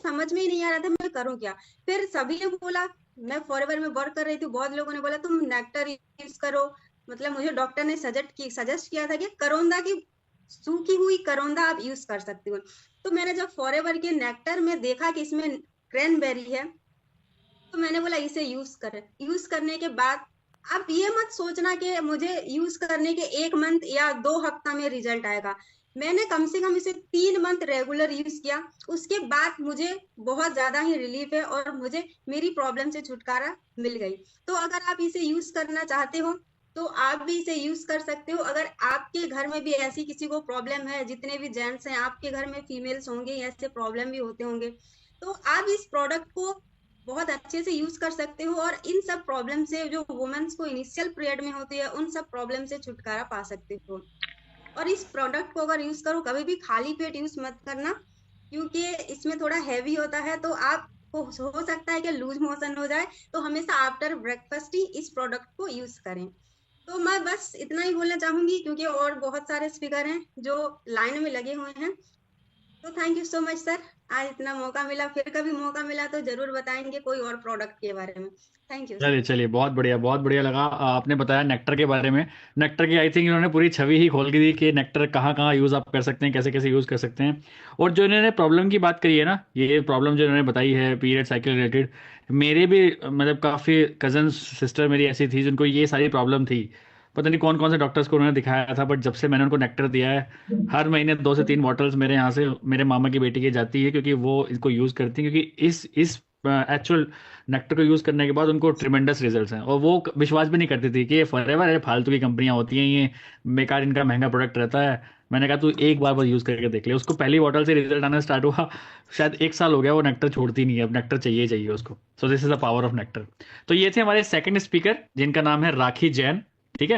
समझ में ही नहीं आ रहा था मैं करूँ क्या। फिर सभी ने बोला, मैं फॉरएवर में वर्क कर रही थी, बहुत लोगों ने बोला तुम नेक्टर यूज करो। मतलब मुझे डॉक्टर ने सजेस्ट किया था कि करोंदा की सूखी हुई करोंदा आप यूज कर सकते हो। तो मैंने जब फॉरएवर के नेक्टर में देखा कि इसमें क्रैनबेरी है, तो मैंने बोला इसे यूज करने के बाद आप ये मत सोचना कि मुझे यूज करने के 1 मंथ या 2 हफ्ता में रिजल्ट आएगा। मैंने कम से कम इसे 3 मंथ रेगुलर यूज किया। उसके बाद मुझे बहुत ज्यादा ही रिलीफ है और मुझे मेरी प्रॉब्लम से छुटकारा मिल गई। तो अगर आप इसे यूज करना चाहते हो तो आप भी इसे यूज कर सकते हो। अगर आपके घर में भी ऐसी किसी को प्रॉब्लम है, जितने भी जेंट्स हैं आपके घर में फीमेल्स होंगे, ऐसे प्रॉब्लम भी होते होंगे, तो आप इस प्रोडक्ट को बहुत अच्छे से यूज कर सकते हो और इन सब प्रॉब्लम से जो वुमेन्स को इनिशियल पीरियड में होती है उन सब प्रॉब्लम से छुटकारा पा सकते हो। और इस प्रोडक्ट को अगर यूज करो, कभी भी खाली पेट यूज मत करना, क्योंकि इसमें थोड़ा हैवी होता है, तो आपको हो सकता है कि लूज मोशन हो जाए। तो हमेशा आफ्टर ब्रेकफास्ट ही इस प्रोडक्ट को यूज करें। तो मैं बस इतना ही बोलना चाहूंगी, क्योंकि और बहुत सारे स्पीकर हैं जो लाइन में लगे हुए हैं। तो thank you so much sir, आज इतना मौका मिला, फिर कभी मौका मिला तो जरूर बताएंगे कोई और प्रोडक्ट के बारे में। थैंक यू चलिए सर। चलिए, बहुत बढ़िया लगा आपने बताया नेक्टर के बारे में। नेक्टर की आई थिंक इन्होंने पूरी छवि ही खोल के दी कि नेक्टर कहाँ कहाँ यूज़ आप कर सकते हैं, कैसे कैसे यूज़ कर सकते हैं। और जो इन्होंने प्रॉब्लम की बात करी है ना, ये प्रॉब्लम जो इन्होंने बताई है पीरियड साइकिल रिलेटेड, मेरे भी मतलब काफ़ी कजन सिस्टर मेरी ऐसी थी जिनको ये सारी प्रॉब्लम थी। पता नहीं कौन कौन से डॉक्टर्स को उन्होंने दिखाया था, बट जब से मैंने उनको नेक्टर दिया है, हर महीने 2 से 3 बॉटल्स मेरे यहाँ से मेरे मामा की बेटी की जाती है, क्योंकि वो इसको यूज़ करती हैं, क्योंकि इस एक्चुअल नेक्टर को यूज़ करने के बाद उनको ट्रिमेंडस रिजल्ट्स हैं। और वो विश्वास भी नहीं करती थी कि ये फॉरएवर है, फालतू की कंपनियां होती हैं, ये बेकार इनका महंगा प्रोडक्ट रहता है। मैंने कहा तू एक बार बस यूज़ करके देख ले। उसको पहली बॉटल से रिजल्ट आना स्टार्ट हुआ, शायद 1 साल हो गया, वो नेक्टर छोड़ती नहीं है, अब नेक्टर चाहिए चाहिए उसको। So this is the power of nectar. तो ये थे हमारे सेकंड स्पीकर जिनका नाम है राखी जैन। ठीक है,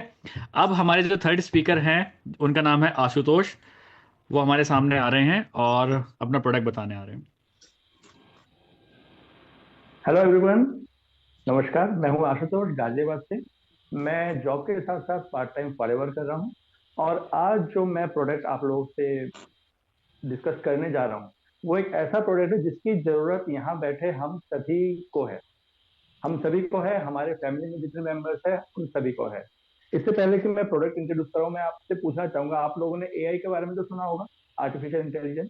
अब हमारे जो थर्ड स्पीकर हैं उनका नाम है आशुतोष। वो हमारे सामने आ रहे हैं और अपना प्रोडक्ट बताने आ रहे हैं। हेलो एवरीवन, नमस्कार। मैं हूं आशुतोष गाजियाबाद से। मैं जॉब के साथ साथ पार्ट टाइम फॉरएवर कर रहा हूं। और आज जो मैं प्रोडक्ट आप लोगों से डिस्कस करने जा रहा हूं, वो एक ऐसा प्रोडक्ट है जिसकी जरूरत यहाँ बैठे हम सभी को है। हम सभी को है, हमारे फैमिली में जितने मेंबर्स हैं उन सभी को है। इससे पहले कि मैं प्रोडक्ट इंट्रोड्यूस करूं, मैं आपसे पूछना चाहूंगा, आप लोगों ने एआई के बारे में तो सुना होगा, artificial intelligence.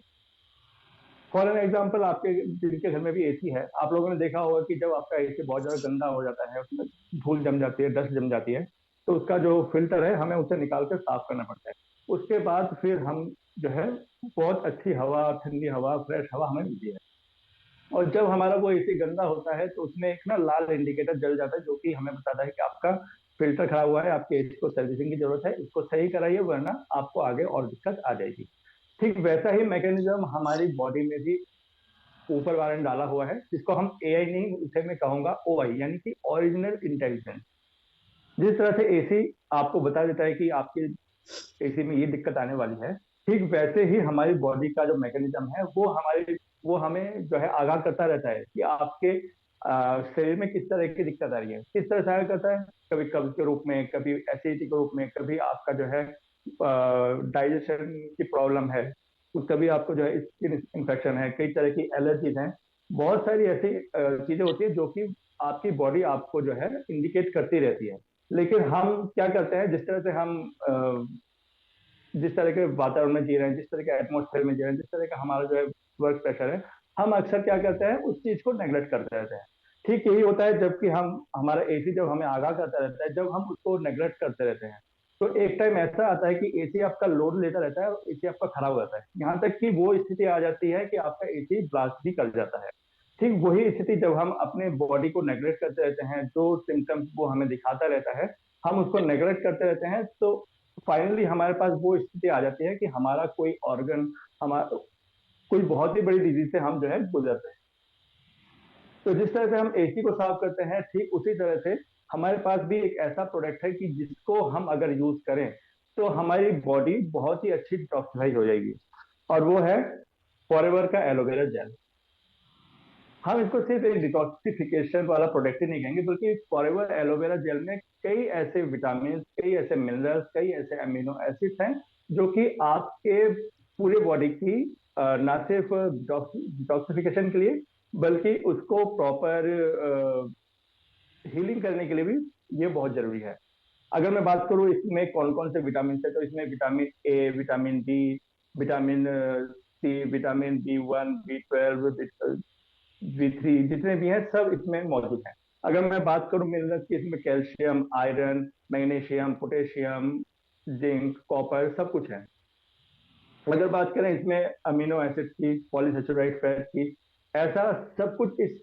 For an example, आपके जिनके घर में भी एसी है, आप लोगों ने देखा होगा कि जब आपका एसी बहुत ज्यादा गंदा हो जाता है, उसमें धूल जम जाती है, डस्ट जम जाती है, तो उसका जो फिल्टर है हमें उसे निकाल कर साफ करना पड़ता है। उसके बाद फिर हम जो है बहुत अच्छी हवा, ठंडी हवा, फ्रेश हवा हमें मिलती है। और जब हमारा वो एसी गंदा होता है तो उसमें एक ना लाल इंडिकेटर जल जाता है, जो कि हमें बताता है कि आपका फिल्टर खराब हुआ है, आपके एसी को सर्विसिंग की जरूरत है, इसको सही कराइए वरना आपको आगे और दिक्कत आ जाएगी। ठीक वैसा ही मैकेनिज्म हमारी बॉडी में भी ऊपर वाले ने डाला हुआ है, जिसको हम एआई नहीं, उसे मैं कहूंगा ओआई, यानी कि ओरिजिनल इंटेलिजेंस। जिस तरह से एसी आपको बता देता है कि आपके एसी में ये दिक्कत आने वाली है, ठीक वैसे ही हमारी बॉडी का जो मैकेनिज्म है वो हमें जो है आगाह करता रहता है कि आपके शरीर में किस तरह की दिक्कत आ रही है। किस तरह से आगाह करता है? कभी कब्ज के रूप में, कभी एसिडिटी के रूप में, कभी आपका जो है डाइजेशन की प्रॉब्लम है, कभी आपको जो है स्किन इन्फेक्शन है, कई तरह की एलर्जीज हैं। बहुत सारी ऐसी चीजें होती है जो कि आपकी बॉडी आपको जो है इंडिकेट करती रहती है। लेकिन हम क्या करते हैं, जिस तरह के वातावरण में जी रहे हैं, जिस तरह के एटमोसफेयर में जी रहे हैं, जिस तरह का हमारा जो है वर्क प्रेशर है, हम अक्सर क्या करते हैं, उस चीज को नेग्लेक्ट करते रहते हैं। ठीक यही होता है, जबकि हम हमारा एसी जब हमें आगाह करता रहता है, जब हम उसको नेग्लेक्ट करते रहते हैं, तो एक टाइम ऐसा आता है कि एसी आपका लोड लेता रहता है और एसी आपका खराब हो जाता है, यहाँ तक कि वो स्थिति आ जाती है कि आपका एसी ब्लास्ट भी कर जाता है। ठीक वही स्थिति जब हम अपने बॉडी को नेग्लेक्ट करते रहते हैं, जो सिम्टम्स वो हमें दिखाता रहता है, हम उसको नेग्लेक्ट करते रहते हैं, तो फाइनली हमारे पास वो स्थिति आ जाती है कि हमारा कोई ऑर्गन, हमारा कोई बहुत ही बड़ी डिजीज से हम जो है गुजरते हैं। तो जिस तरह से हम एसी को साफ करते हैं, ठीक उसी तरह से हमारे पास भी एक ऐसा प्रोडक्ट है कि जिसको हम अगर यूज करें तो हमारी बॉडी बहुत ही अच्छी डिटॉक्सिफाई हो जाएगी। और वो है फॉरएवर का एलोवेरा जेल। हम इसको सिर्फ एक डिटॉक्सिफिकेशन वाला प्रोडक्ट ही नहीं कहेंगे, बल्कि फॉरएवर एलोवेरा जेल में कई ऐसे विटामिन, कई ऐसे मिनरल्स, कई ऐसे अमीनो एसिड्स हैं जो कि आपके पूरे बॉडी की ना सिर्फ डिटॉक्सिफिकेशन के लिए बल्कि उसको प्रॉपर हीलिंग करने के लिए भी ये बहुत जरूरी है। अगर मैं बात करूँ इसमें कौन कौन से विटामिन है, तो इसमें vitamin A, vitamin D, vitamin C, vitamin B 1, B 12, B 3, जितने भी हैं सब इसमें मौजूद हैं। अगर मैं बात करूं मिनरल्स की, इसमें calcium, iron, magnesium, potassium, zinc, copper सब कुछ है। अगर बात करें इसमें अमीनो एसिड की, पॉलीसेचुराइड फैट की, ऐसा सब कुछ इस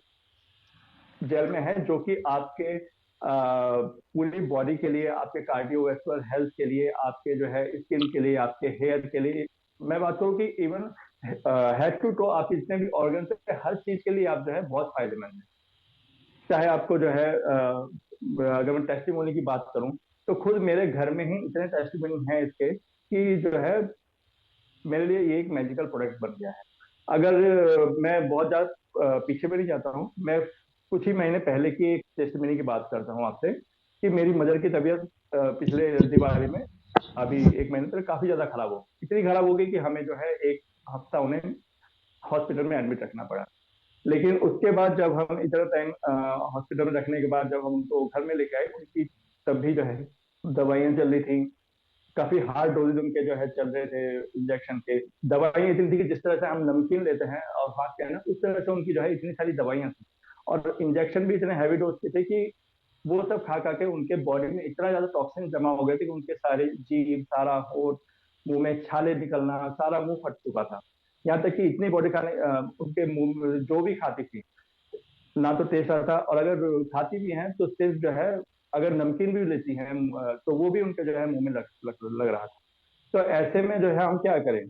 जेल में है जो कि आपके पूरी बॉडी के लिए, आपके कार्डियोवैस्कुलर हेल्थ के लिए, आपके जो है स्किन के लिए, आपके हेयर के लिए, मैं बात करूं कि इवन हेड टू टो आपके जितने भी ऑर्गन है, हर चीज के लिए आप जो है बहुत फायदेमंद है। चाहे आपको जो है अगर मैं टेस्टिमोनी की बात करूं तो खुद मेरे घर में ही इतने टेस्टिमोनी हैं इसके कि जो है मेरे लिए ये एक मैजिकल प्रोडक्ट बन गया है। अगर मैं बहुत ज्यादा पीछे में नहीं जाता हूँ, मैं कुछ ही महीने पहले की एक टेस्टिमोनी की बात करता हूँ आपसे कि मेरी मदर की तबीयत पिछले दिवाली में, अभी एक महीने तक काफी ज्यादा खराब हो, इतनी खराब हो गई कि हमें जो है एक हफ्ता उन्हें हॉस्पिटल में एडमिट रखना पड़ा। लेकिन उसके बाद जब हम इतना टाइम हॉस्पिटल में रखने के बाद जब हम उनको घर में लेके आए, उनकी तब भी जो है दवाइयां चल रही थी, काफी हार्ड डोजेज उनके जो है चल रहे थे इंजेक्शन के। दवाइयां इतनी थी कि जिस तरह से हम नमकीन लेते हैं और खाते हैं ना, उस तरह से उनकी जो है इतनी सारी दवाइयां थी, और इंजेक्शन भी इतने हैवी डोज के थे कि वो सब खा खा के उनके बॉडी में इतना ज्यादा टॉक्सिन जमा हो गए थे कि उनके सारे जीभ, सारा होठ, मुंह में छाले निकलना, सारा मुंह फट चुका था। यहाँ तक कि इतनी बॉडी खाने उनके मुंह में जो भी खाती थी ना तो टेस्ट आता, और अगर खाती भी हैं तो सिर्फ जो है अगर नमकीन भी लेती हैं तो वो भी उनके जो है मुंह में लग रहा था। तो ऐसे में जो है हम क्या करें,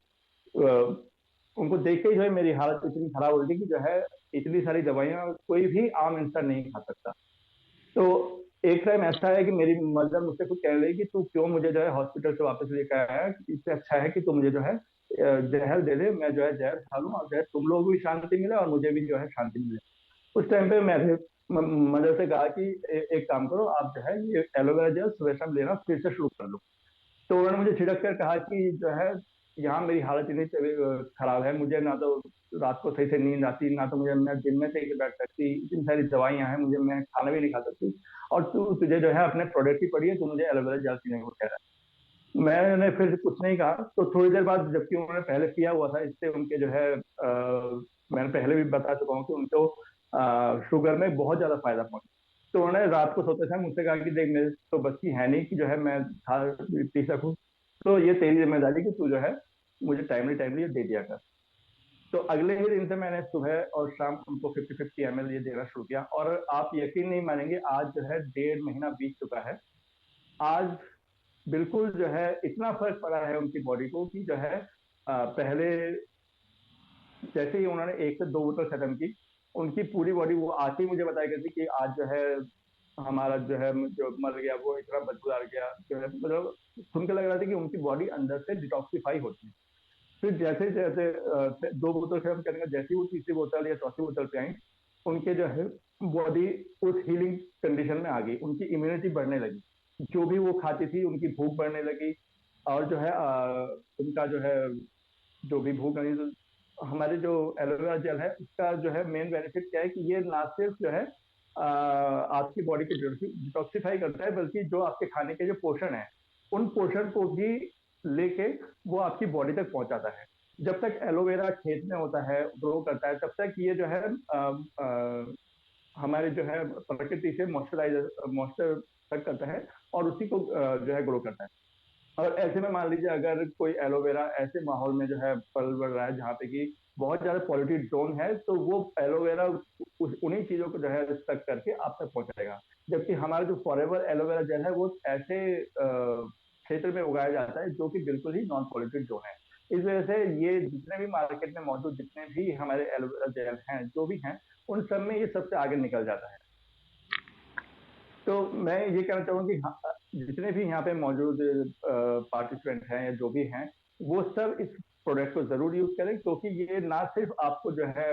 उनको देख के ही जो है मेरी हालत इतनी खराब हो रही थी कि जो है इतनी सारी दवाइयां कोई भी आम इंसान नहीं खा सकता। तो एक टाइम ऐसा है कि मेरी मदर मुझसे कुछ कह रही कि तू क्यों मुझे जो है हॉस्पिटल से वापस लेकर आया, इससे अच्छा है कि तू मुझे जो है जहर दे दे, मैं जो है जहर खा लूं और जो है तुम लोग भी शांति मिले और मुझे भी जो है शांति मिले। उस टाइम पे मैंने मदर से कहा कि एक काम करो, आप जो है ये एलोवेरा जेल सुबह शाम लेना फिर से शुरू कर लो। तो उन्होंने मुझे छिड़क कर कहा कि जो है यहाँ मेरी हालत इतनी खराब है, मुझे ना तो रात को सही से नींद आती, ना तो मुझे मैं दिन में सही से बैठ सकती, इतनी सारी दवाइयां हैं, मुझे मैं खाना भी नहीं खा सकती, और तुझे जो है अपने प्रोडक्ट की पड़ी है, तू मुझे एलोवेरा जेल पीने को कह रहा है। मैंने फिर कुछ नहीं कहा। तो थोड़ी देर बाद, जबकि उन्होंने पहले पिया हुआ था, इससे उनके जो है मैंने पहले भी बता चुका हूँ कि उनको शुगर में बहुत ज्यादा फायदा पहुंचा। तो उन्होंने रात को सोते समय मुझसे कहा कि देख, मेरे तो बस की है नहीं कि जो है मैं खा पी सकूं, तो ये तेरी जिम्मेदारी कि तू जो है मुझे टाइमली टाइमली ये दे दिया कर। तो अगले ही दिन से मैंने सुबह और शाम उनको 50-50 ml ये देना शुरू किया, और आप यकीन नहीं मानेंगे, आज जो है 1.5 महीना बीत चुका है। आज बिल्कुल जो है इतना फर्क पड़ा है उनकी बॉडी को कि जो है पहले जैसे ही उन्होंने 1 से 2 बोतल खत्म की, उनकी पूरी बॉडी, वो आके ही मुझे बताया करती कि आज जो है हमारा जो है जो मर गया वो इतना बदबूदार गया, जो है मतलब सुन के लग रहा था कि उनकी बॉडी अंदर से डिटॉक्सिफाई होती है। फिर जैसे जैसे 2 बोतल खत्म करने का, जैसे ही वो तीसरी बोतल या चौथी बोतल पे आई, उनके जो है बॉडी उस हीलिंग कंडीशन में आ गई, उनकी इम्यूनिटी बढ़ने लगी, जो भी वो खाती थी उनकी भूख बढ़ने लगी, और जो है उनका जो है जो भी भूख लगी, तो हमारे जो एलोवेरा जेल है उसका जो है मेन बेनिफिट क्या है कि ये ना सिर्फ जो है आपकी बॉडी को डिटॉक्सिफाई करता है, बल्कि जो आपके खाने के जो पोषण है उन पोषण को भी लेके वो आपकी बॉडी तक पहुंचाता है। जब तक एलोवेरा खेत में होता है, ग्रो करता है, तब तक ये जो है हमारे जो है प्रकृति से मॉइस्चर तक करता है और उसी को जो है ग्रो करता है। और ऐसे में मान लीजिए अगर कोई एलोवेरा ऐसे माहौल में जो है पल बढ़ रहा है जहाँ पे कि बहुत ज्यादा पॉल्यूटेड जोन है, तो वो एलोवेरा उन्हीं चीजों को जो है तक करके आप तक पहुंचाएगा। जबकि हमारा जो फॉरएवर एलोवेरा जेल है वो ऐसे क्षेत्र में उगाया जाता है जो कि बिल्कुल ही नॉन पॉल्यूटेड जोन है। इस वजह से ये जितने भी मार्केट में मौजूद जितने भी हमारे एलोवेरा जेल हैं, जो भी हैं, उन सब में ये सबसे आगे निकल जाता है। तो मैं ये कहना चाहूंगा कि हाँ, जितने भी यहाँ पे मौजूद पार्टिसिपेंट हैं या जो भी हैं, वो सब इस प्रोडक्ट को जरूर यूज करें, क्योंकि ये ना सिर्फ आपको जो है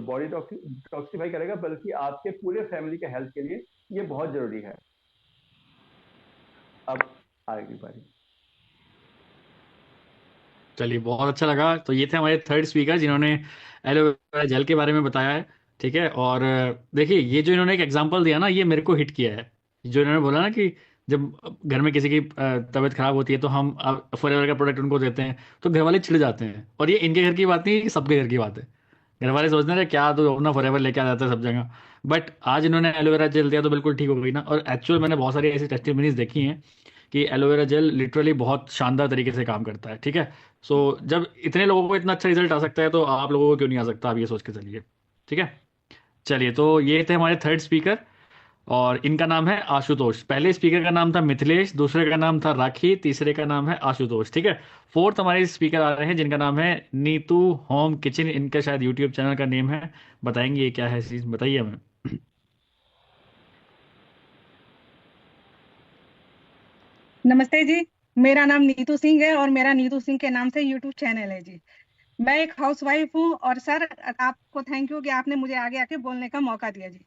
बॉडी टॉक्सिफाई करेगा, बल्कि आपके पूरे फैमिली के हेल्थ के लिए ये बहुत जरूरी है। अब आगे की बारी। चलिए, बहुत अच्छा लगा। तो ये थे हमारे थर्ड स्पीकर जिन्होंने एलोवेरा जेल के बारे में बताया है। ठीक है। और देखिए, ये जो इन्होंने एक एग्जांपल दिया ना, ये मेरे को हिट किया है। जो इन्होंने बोला ना कि जब घर में किसी की तबीयत खराब होती है तो हम फॉरएवर का प्रोडक्ट उनको देते हैं तो घर वाले चिढ़ जाते हैं। और ये इनके घर की बात नहीं, ये सबके घर की बात है। घर वाले सोचते हैं क्या तो अपना फॉरएवर लेके आ जाता है सब जगह। बट आज इन्होंने एलोवेरा जेल दिया तो बिल्कुल ठीक हो गई ना। और एक्चुअल मैंने बहुत सारी ऐसी टेस्टिमनीज देखी हैं कि एलोवेरा जेल लिटरली बहुत शानदार तरीके से काम करता है। ठीक है। सो जब इतने लोगों को इतना अच्छा रिजल्ट आ सकता है तो आप लोगों को क्यों नहीं आ सकता, आप ये सोच के चलिए। ठीक है। चलिए, तो ये थे हमारे थर्ड स्पीकर और इनका नाम है आशुतोष। पहले स्पीकर का नाम था मिथिलेश, दूसरे का नाम था राखी, तीसरे का नाम है आशुतोष। ठीक है। फोर्थ हमारे स्पीकर आ रहे हैं जिनका नाम है नीतू होम किचन। इनका शायद यूट्यूब चैनल का नेम है। बताएंगे ये क्या है चीज, बताइए हमें। नमस्ते जी। मेरा नाम नीतू सिंह है और मेरा नीतू सिंह के नाम से यूट्यूब चैनल है जी। मैं एक हाउसवाइफ हूँ और सर आपको थैंक यू कि आपने मुझे आगे आके बोलने का मौका दिया जी।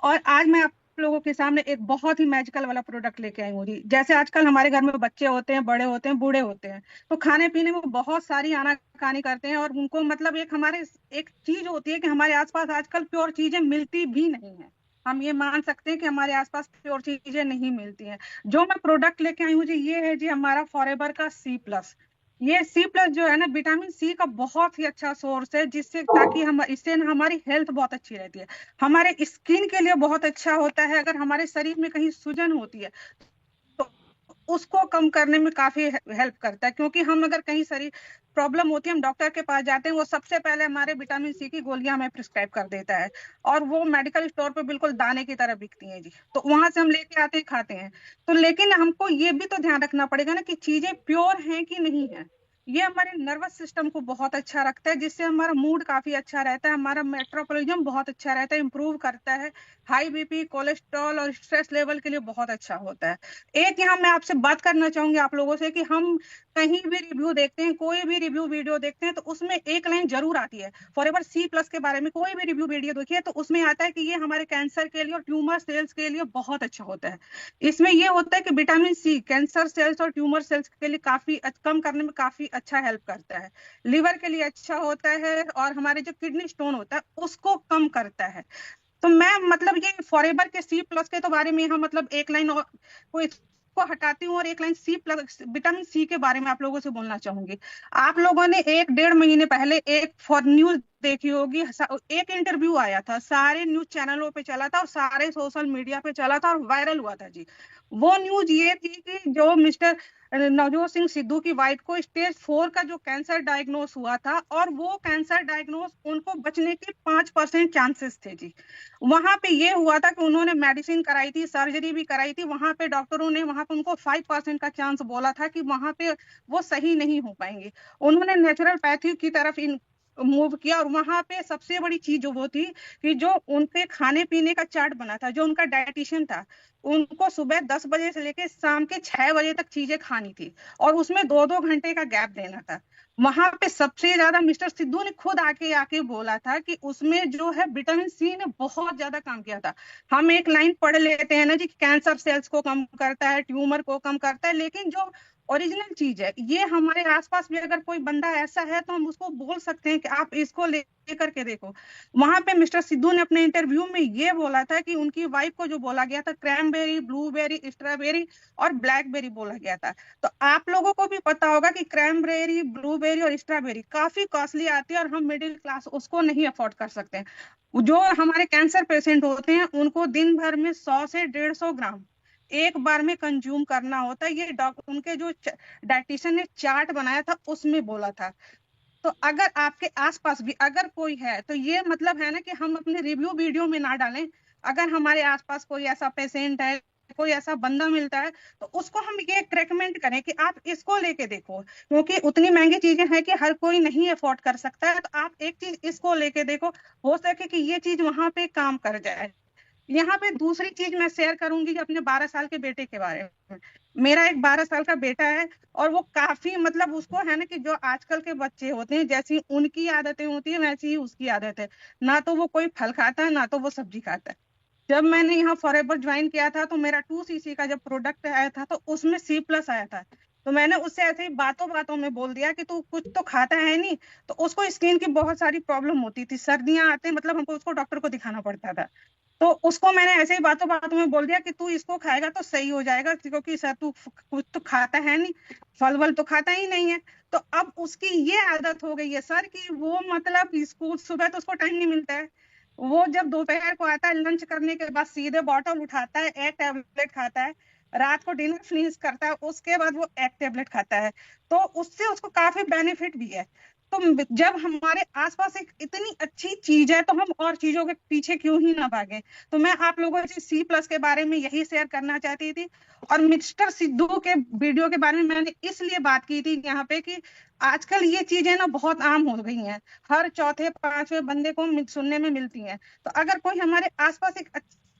और आज मैं आप लोगों के सामने एक बहुत ही मैजिकल वाला प्रोडक्ट लेके आई हूँ जी। जैसे आजकल हमारे घर में बच्चे होते हैं, बड़े होते हैं, बूढ़े होते हैं, तो खाने पीने में बहुत सारी आनाकानी करते हैं और उनको मतलब एक हमारे एक चीज होती है कि हमारे आसपास आजकल प्योर चीजें मिलती भी नहीं है। हम ये मान सकते हैं कि हमारे आसपास प्योर चीजें नहीं मिलती हैं। जो मैं प्रोडक्ट लेके आई हूँ जी, ये है जी हमारा फॉरएवर का C+। ये C+ जो है ना, विटामिन सी का बहुत ही अच्छा सोर्स है, जिससे ताकि हम इससे ना हमारी हेल्थ बहुत अच्छी रहती है। हमारे स्किन के लिए बहुत अच्छा होता है। अगर हमारे शरीर में कहीं सूजन होती है तो उसको कम करने में काफी हेल्प करता है। क्योंकि हम अगर कहीं शरीर प्रॉब्लम होती है, हम डॉक्टर के पास जाते हैं, वो सबसे पहले हमारे विटामिन सी की गोलियां हमें प्रिस्क्राइब कर देता है। और वो मेडिकल स्टोर पे बिल्कुल दाने की तरह बिकती हैं जी, तो वहां से हम लेके आते हैं, खाते हैं। तो लेकिन हमको ये भी तो ध्यान रखना पड़ेगा ना कि चीजें प्योर हैं कि नहीं है। ये हमारे नर्वस सिस्टम को बहुत अच्छा रखता है, जिससे हमारा मूड काफी अच्छा रहता है, हमारा मेट्रोपॉलिज्म बहुत अच्छा रहता है, इंप्रूव करता है। हाई बीपी, कोलेस्ट्रॉल और स्ट्रेस लेवल के लिए बहुत अच्छा होता है। एक यहाँ मैं आपसे बात करना चाहूंगी आप लोगों से कि हम कहीं भी रिव्यू देखते हैं, कोई भी रिव्यू वीडियो देखते हैं, तो उसमें एक लाइन जरूर आती है फॉरएवर C+ के बारे में। कोई भी रिव्यू वीडियो देखिए तो उसमें आता है कि ये हमारे कैंसर के लिए और ट्यूमर सेल्स के लिए बहुत अच्छा होता है। इसमें ये होता है कि विटामिन सी कैंसर सेल्स और ट्यूमर सेल्स के लिए काफी कम करने में काफी अच्छा हेल्प करता है। लिवर के लिए अच्छा होता है और हमारे जो किडनी स्टोन होता है उसको कम करता है। तो मैं मतलब ये फॉरएवर के C+ के तो बारे में यहाँ मतलब एक लाइन और को इसको हटाती हूँ और एक लाइन C+ विटामिन सी के बारे में आप लोगों से बोलना चाहूंगी। आप लोगों ने 1-1.5 महीने पहले एक फॉर न्यूज देखी होगी। एक इंटरव्यू आया था, सारे न्यूज चैनलों पे चला था और सारे सोशल मीडिया पे चला था और वायरल हुआ था जी। वो न्यूज ये थी कि जो मिस्टर नवजोत सिंह सिद्धू की वाइफ को स्टेज 4 का जो कैंसर डायग्नोस हुआ था, और वो कैंसर डायग्नोस उनको बचने के 5% चांसेस थे जी। वहां पे ये हुआ था कि उन्होंने मेडिसिन कराई थी, सर्जरी भी कराई थी, वहां पे डॉक्टरों ने वहां पे उनको 5% का चांस बोला था कि वहां पे वो सही नहीं हो पाएंगे। उन्होंने नेचुरल पैथी की तरफ इन मूव किया और वहां पे सबसे बड़ी चीज जो वो थी कि जो उनके खाने पीने का चार्ट बना था, जो उनका डाइटिशियन था, उनको सुबह 10 बजे से लेके शाम के 6 बजे तक चीजें खानी थी और उसमें 2-2 घंटे का गैप देना था। वहां पे सबसे ज्यादा मिस्टर सिद्धू ने खुद आके आके बोला था कि उसमें जो है विटामिन सी ने बहुत ज्यादा काम किया था। हम एक लाइन पढ़ लेते हैं ना जी, कैंसर सेल्स को कम करता है, ट्यूमर को कम करता है, लेकिन जो ओरिजिनल चीज है ये हमारे आसपास भी अगर कोई बंदा ऐसा है तो हम उसको बोल सकते हैं कि आप इसको लेकर के देखो। वहां पे मिस्टर सिद्धू ने अपने इंटरव्यू में ये बोला था कि उनकी वाइफ को जो बोला गया था क्रैनबेरी, ब्लूबेरी, स्ट्रॉबेरी और ब्लैकबेरी बोला गया था। तो आप लोगों को भी पता होगा कि क्रैनबेरी, ब्लूबेरी और स्ट्रॉबेरी काफी कॉस्टली आती है और हम मिडिल क्लास उसको नहीं अफोर्ड कर सकते हैं। जो हमारे कैंसर पेशेंट होते हैं उनको दिन भर में 100 से 150 ग्राम एक बार में कंज्यूम करना होता है। ये डॉक्टर उनके जो डाइटिशियन ने चार्ट बनाया था उसमें बोला था। तो अगर आपके आसपास भी अगर कोई है तो ये मतलब है ना कि हम अपने रिव्यू वीडियो में ना डालें। अगर हमारे आसपास कोई ऐसा पेशेंट है, कोई ऐसा बंदा मिलता है, तो उसको हम ये रेकमेंड करें कि आप इसको लेके देखो, क्योंकि उतनी महंगी चीजें हैं कि हर कोई नहीं अफोर्ड कर सकता है। तो आप एक चीज इसको लेके देखो, हो सके कि ये चीज वहां पे काम कर जाए। यहाँ पे दूसरी चीज मैं शेयर करूंगी कि अपने 12 साल के बेटे के बारे में। मेरा एक 12 साल का बेटा है और वो काफी मतलब उसको है ना कि जो आजकल के बच्चे होते हैं जैसी उनकी आदतें होती है वैसी ही उसकी आदत है। ना तो वो कोई फल खाता है, ना तो वो सब्जी खाता है। जब मैंने यहाँ फॉरएवर ज्वाइन किया था तो मेरा 2cc का जब प्रोडक्ट आया था तो उसमें C+ आया था। तो मैंने उससे ऐसे ही बातों बातों में बोल दिया कि तू कुछ तो खाता है नहीं। तो उसको स्किन की बहुत सारी प्रॉब्लम होती थी, सर्दियां आते मतलब हमको उसको डॉक्टर को दिखाना पड़ता था। तो उसको मैंने ऐसे ही बातों बातों में बोल दिया कि तू इसको खाएगा तो सही हो जाएगा, क्योंकि सर तू कुछ तो खाता है नहीं, फल वल तो खाता ही नहीं है। तो अब उसकी ये आदत हो गई है सर कि वो मतलब स्कूल सुबह तो उसको टाइम नहीं मिलता है। वो जब दोपहर को आता है लंच करने के बाद सीधे बॉटल उठाता है, एक टैबलेट खाता है, रात को डिनर फिनिश करता है, उसके बाद वो एक टैबलेट खाता है। तो उससे उसको काफी बेनिफिट भी है। तो जब हमारे आसपास एक इतनी अच्छी चीज है तो हम और चीजों के पीछे क्यों ही ना भागे। तो मैं आप लोगों से C+ के बारे में यही शेयर करना चाहती थी। और मिस्टर सिद्धू के वीडियो के बारे में मैंने इसलिए बात की थी यहाँ पे कि आजकल ये चीजें ना बहुत आम हो गई हैं, हर चौथे पांचवें बंदे को सुनने में मिलती हैं। तो अगर कोई हमारे आसपास एक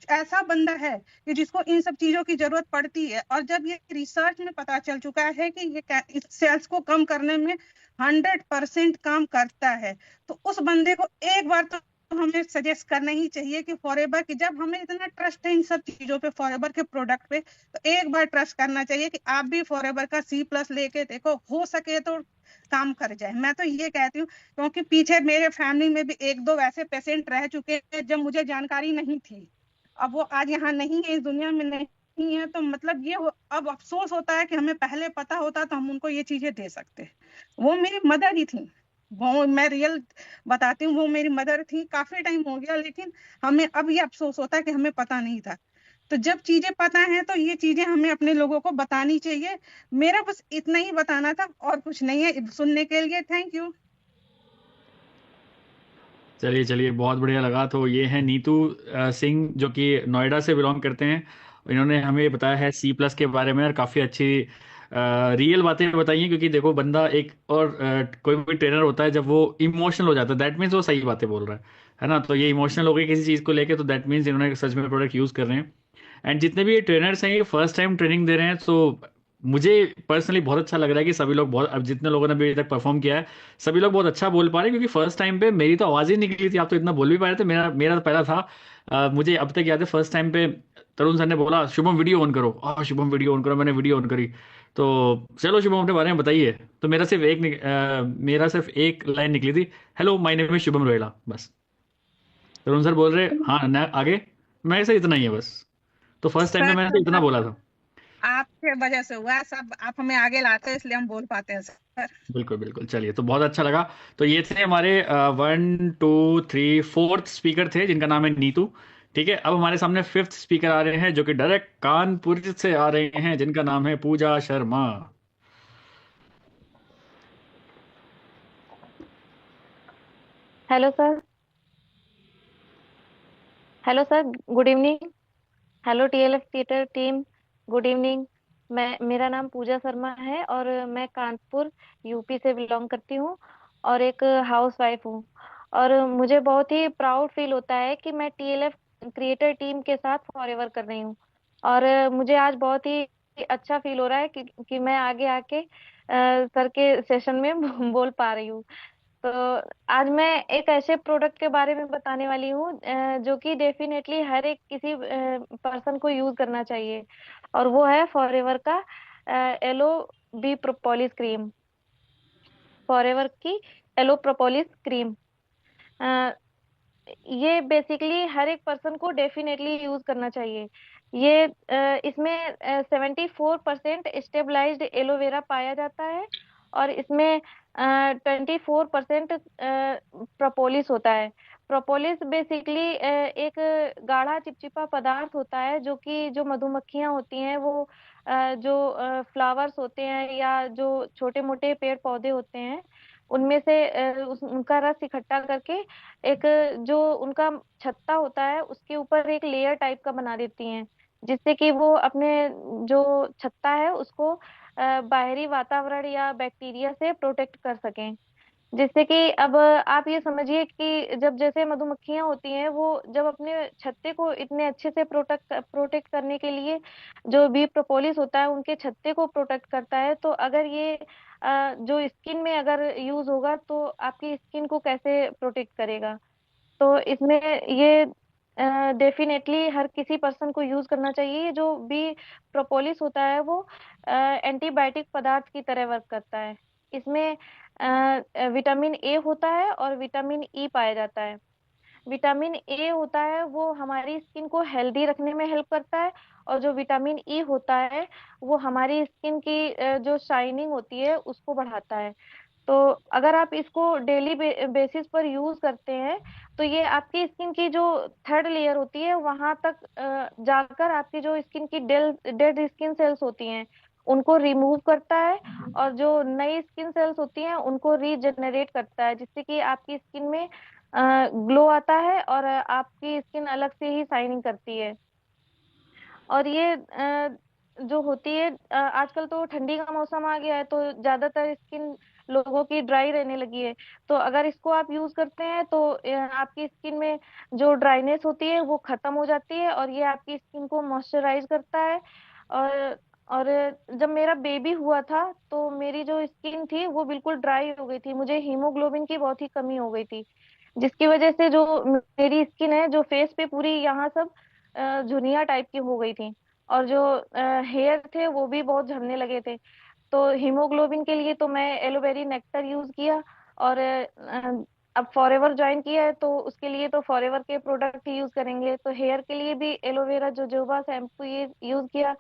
ऐसा बंदा है कि जिसको इन सब चीजों की जरूरत पड़ती है, और जब ये रिसर्च में पता चल चुका है कि ये सेल्स को कम करने में 100% काम करता है, तो उस बंदे को एक बार तो हमें सजेस्ट करना ही चाहिए कि फॉरएवर की, जब हमें इतना ट्रस्ट है इन सब चीजों पे, फॉरएवर के प्रोडक्ट पे, तो एक बार ट्रस्ट करना चाहिए कि आप भी फॉरएवर का C+ लेके देखो, हो सके तो काम कर जाए। मैं तो ये कहती हूँ, क्योंकि पीछे मेरे फैमिली में भी एक दो वैसे पेशेंट रह चुके हैं जब मुझे जानकारी नहीं थी। अब वो आज यहाँ नहीं है, इस दुनिया में नहीं है, तो मतलब अब अफसोस होता है कि हमें पहले पता होता तो हम उनको ये चीजें दे सकते। वो मेरी मदर ही थी, वो मैं रियल बताती हूँ, वो मेरी मदर थी, काफी टाइम हो गया, लेकिन हमें अब ये अफसोस होता है कि हमें पता नहीं था। तो जब चीजें पता है तो ये चीजें हमें अपने लोगों को बतानी चाहिए। मेरा बस इतना ही बताना था, और कुछ नहीं है। सुनने के लिए थैंक यू। चलिए चलिए, बहुत बढ़िया लगा। तो ये है नीतू सिंह, जो कि नोएडा से बिलोंग करते हैं। इन्होंने हमें बताया है C+ के बारे में, और काफ़ी अच्छी रियल बातें बताई हैं। क्योंकि देखो, बंदा एक और कोई भी ट्रेनर होता है, जब वो इमोशनल हो जाता है, दैट मीन्स वो सही बातें बोल रहा है ना। तो ये इमोशनल हो गई किसी चीज़ को लेके, तो दैट मीन्स इन्होंने सच में प्रोडक्ट यूज़ कर रहे हैं। एंड जितने भी ये ट्रेनर्स हैं, ये फर्स्ट टाइम ट्रेनिंग दे रहे हैं। तो मुझे पर्सनली बहुत अच्छा लग रहा है कि सभी लोग बहुत, अब जितने लोगों ने अभी तक परफॉर्म किया है, सभी लोग बहुत अच्छा बोल पा रहे हैं। क्योंकि फर्स्ट टाइम पे मेरी तो आवाज़ ही निकली थी, आप तो इतना बोल भी पा रहे थे। मेरा मेरा तो पहला था। मुझे अब तक याद है, फर्स्ट टाइम पे तरुण सर ने बोला शुभम वीडियो ऑन करो, शुभम वीडियो ऑन करो, मैंने वीडियो ऑन करी। तो चलो शुभम, अपने बारे में बताइए। तो मेरा सिर्फ एक लाइन निकली थी, hello my name is Shubham Rohela, बस। तरुण सर बोल रहे हाँ ना आगे, मैं से इतना ही है बस। तो फर्स्ट टाइम पे सर मैंने तो इतना बोला था। आपके वजह से हुआ है सब, आप हमें आगे लाते हैं इसलिए हम बोल पाते हैं सर। बिल्कुल बिल्कुल, चलिए, तो बहुत अच्छा लगा। तो ये थे हमारे 1 2 3 4th स्पीकर थे, जिनका नाम है नीतू। ठीक है, अब हमारे सामने 5th स्पीकर आ रहे हैं, जो कि डायरेक्ट कानपुर से आ रहे हैं, जिनका नाम है Pooja Sharma. Hello sir. Hello sir, good evening. Hello TLF theatre team, good evening. मेरा नाम पूजा शर्मा है और मैं कानपुर यूपी से बिलोंग करती हूँ और एक हाउस वाइफ हूँ। और मुझे बहुत ही प्राउड फील होता है कि मैं TLF क्रिएटर टीम के साथ फॉरएवर कर रही हूँ। और मुझे आज बहुत ही अच्छा फील हो रहा है कि मैं आगे आके सर के सेशन में बोल पा रही हूँ। तो आज मैं एक ऐसे प्रोडक्ट के बारे में बताने वाली हूँ जो कि डेफिनेटली हर एक किसी पर्सन को यूज करना चाहिए। और वो है फॉरएवर का aloe bee propolis cream. Forever की एलो प्रोपोलिस क्रीम। ये बेसिकली हर एक पर्सन को डेफिनेटली यूज करना चाहिए। ये इसमें 74% स्टेबलाइज्ड एलोवेरा पाया जाता है और इसमें 24% प्रोपोलिस होता है। प्रोपोलिस बेसिकली एक गाढ़ा चिपचिपा पदार्थ होता है जो कि जो मधुमक्खियां होती हैं वो जो फ्लावर्स होते हैं या जो छोटे मोटे पेड़ पौधे होते हैं उनमें से उनका रस इकट्ठा करके एक जो उनका छत्ता होता है उसके ऊपर एक लेयर टाइप का बना देती हैं, जिससे कि वो अपने जो छत्ता है उसको बाहरी वातावरण या बैक्टीरिया से प्रोटेक्ट कर सकें। जिससे कि अब आप ये समझिए कि जब जैसे मधुमक्खियां होती हैं वो जब अपने छत्ते को इतने अच्छे से प्रोटेक्ट प्रोटेक्ट करने के लिए जो बी प्रोपोलिस होता है उनके छत्ते को प्रोटेक्ट करता है, तो अगर ये जो स्किन में अगर यूज होगा तो आपकी स्किन को कैसे प्रोटेक्ट करेगा। तो इसमें ये डेफिनेटली हर किसी पर्सन को यूज करना चाहिए। ये जो भी प्रोपोलिस होता है वो एंटीबायोटिक पदार्थ की तरह वर्क करता है। इसमें विटामिन ए होता है और विटामिन ई पाया जाता है। विटामिन ए होता है वो हमारी स्किन को हेल्दी रखने में हेल्प करता है, और जो विटामिन ई होता है वो हमारी स्किन की जो शाइनिंग होती है उसको बढ़ाता है। तो अगर आप इसको डेली बेसिस पर यूज करते हैं तो ये आपकी स्किन की जो थर्ड लेयर होती है वहां तक जाकर आपकी जो स्किन की डेड स्किन सेल्स होती हैं उनको रिमूव करता है, और जो नई स्किन सेल्स होती हैं उनको रीजनरेट करता है, जिससे कि आपकी स्किन में ग्लो आता है और आपकी स्किन अलग से ही शाइनिंग करती है। और ये जो होती है आजकल तो ठंडी का मौसम आ गया है तो ज्यादातर स्किन लोगों की ड्राई रहने लगी है। तो अगर इसको आप यूज करते हैं तो आपकी स्किन में जो ड्राइनेस होती है वो खत्म हो जाती है, और ये आपकी स्किन को मॉइस्चराइज करता है। और और जब मेरा बेबी हुआ था तो मेरी जो स्किन थी वो बिल्कुल ड्राई हो गई थी, मुझे हीमोग्लोबिन की बहुत ही कमी हो गई थी, जिसकी वजह से जो मेरी स्किन है जो फेस पे पूरी यहाँ सब झुर्रियाँ टाइप की हो गई थी, और जो हेयर थे वो भी बहुत झड़ने लगे थे। तो हीमोग्लोबिन के लिए तो मैं एलोवेरी नेक्टर यूज किया, और अब फॉरएवर ज्वाइन किया है तो उसके लिए तो फॉरएवर के प्रोडक्ट ही यूज करेंगे। तो हेयर के लिए भी एलोवेरा जोजोबा शैम्पू ये यूज किया,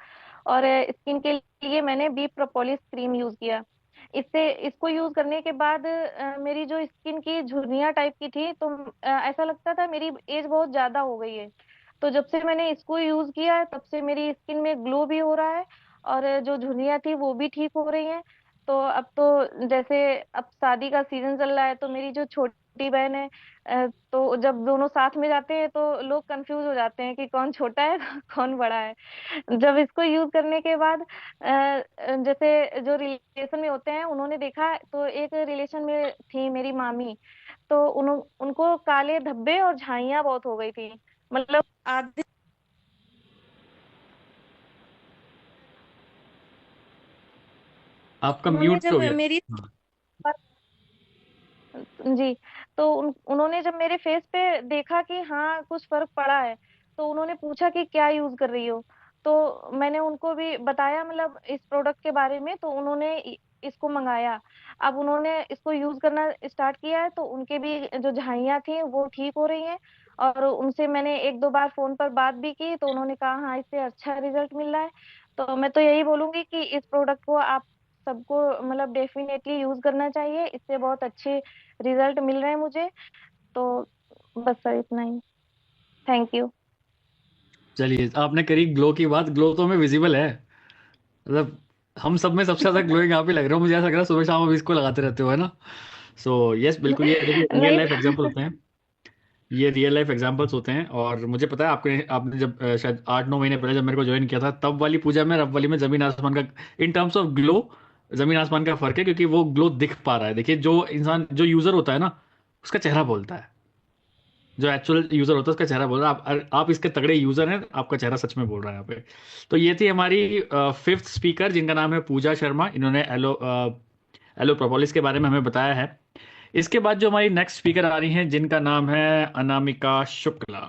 और स्किन के लिए मैंने बी प्रोपोलिस क्रीम यूज किया। इससे इसको यूज करने के बाद मेरी जो स्किन की झुर्रियाँ टाइप की थी तो ऐसा लगता था मेरी एज बहुत ज्यादा हो गई है। तो जब से मैंने इसको यूज किया है तब से मेरी स्किन में ग्लो भी हो रहा है, और जो झुर्रियाँ थी वो भी ठीक हो रही हैं। तो अब तो जैसे अब शादी का सीजन चल रहा है तो मेरी जो छोटी बहन है तो जब दोनों साथ में जाते हैं तो लोग कंफ्यूज हो जाते हैं कि कौन छोटा है कौन बड़ा है। जब इसको यूज करने के बाद जैसे जो रिलेशन में होते हैं उन्होंने देखा, तो एक रिलेशन में थी मेरी मामी, तो उनको काले धब्बे और झाइयां बहुत हो गई थी, मतलब आधे। आपका उन्होंने म्यूट जब हो गया। मेरी हाँ। जी, तो उन्होंने जब मेरे फेस पे देखा कि हाँ कुछ फर्क पड़ा है, तो उन्होंने पूछा कि क्या यूज कर रही हो। तो मैंने उनको भी बताया मतलब इस प्रोडक्ट के बारे में, तो उन्होंने इसको मंगाया। अब उन्होंने इसको यूज करना स्टार्ट किया है तो उनके भी जो झाइयाँ थी वो ठीक हो रही हैं। और उनसे मैंने एक दो बार फोन पर बात भी की तो उन्होंने कहा हाँ इससे अच्छा रिजल्ट मिल रहा है। तो मैं तो यही बोलूंगी कि इस प्रोडक्ट को आप सबको मतलब डेफिनेटली यूज करना चाहिए, इससे बहुत अच्छे रिजल्ट मिल रहे हैं मुझे। तो बस सर इतना ही। Thank you. चलिए, आपने करी ग्लो की बात। ग्लो तो हमें विजिबल है, मतलब हम सब में सबसे ज्यादा ग्लोइंग आप ही लग रहे हो। मुझे ऐसा लग रहा है सुबह शाम आप इसको लगाते रहते हो, है ना? सो यस, बिल्कुल, ये देखिए रियल नहीं लाइफ एग्जांपल होते हैं। ये रियल लाइफ एग्जांपल्स होते हैं। और मुझे पता है आपने आपने जब शायद 8-9 महीने पहले जब मेरे को ज्वाइन किया था, तब वाली पूजा में और अब वाली में जमीन आसमान का, इन टर्म्स ऑफ ग्लो, जमीन आसमान का फर्क है। क्योंकि वो ग्लो दिख पा रहा है। देखिए, जो इंसान, जो यूजर होता है ना, उसका चेहरा बोलता है। जो एक्चुअल यूजर होता है उसका चेहरा बोल रहा है। आप इसके तगड़े यूजर हैं, आपका चेहरा सच में बोल रहा है यहाँ पे। तो ये थी हमारी फिफ्थ स्पीकर, जिनका नाम है पूजा शर्मा। इन्होंने एलो प्रोपोलिस के बारे में हमें बताया है। इसके बाद जो हमारी नेक्स्ट स्पीकर आ रही हैं, जिनका नाम है अनामिका शुक्ला।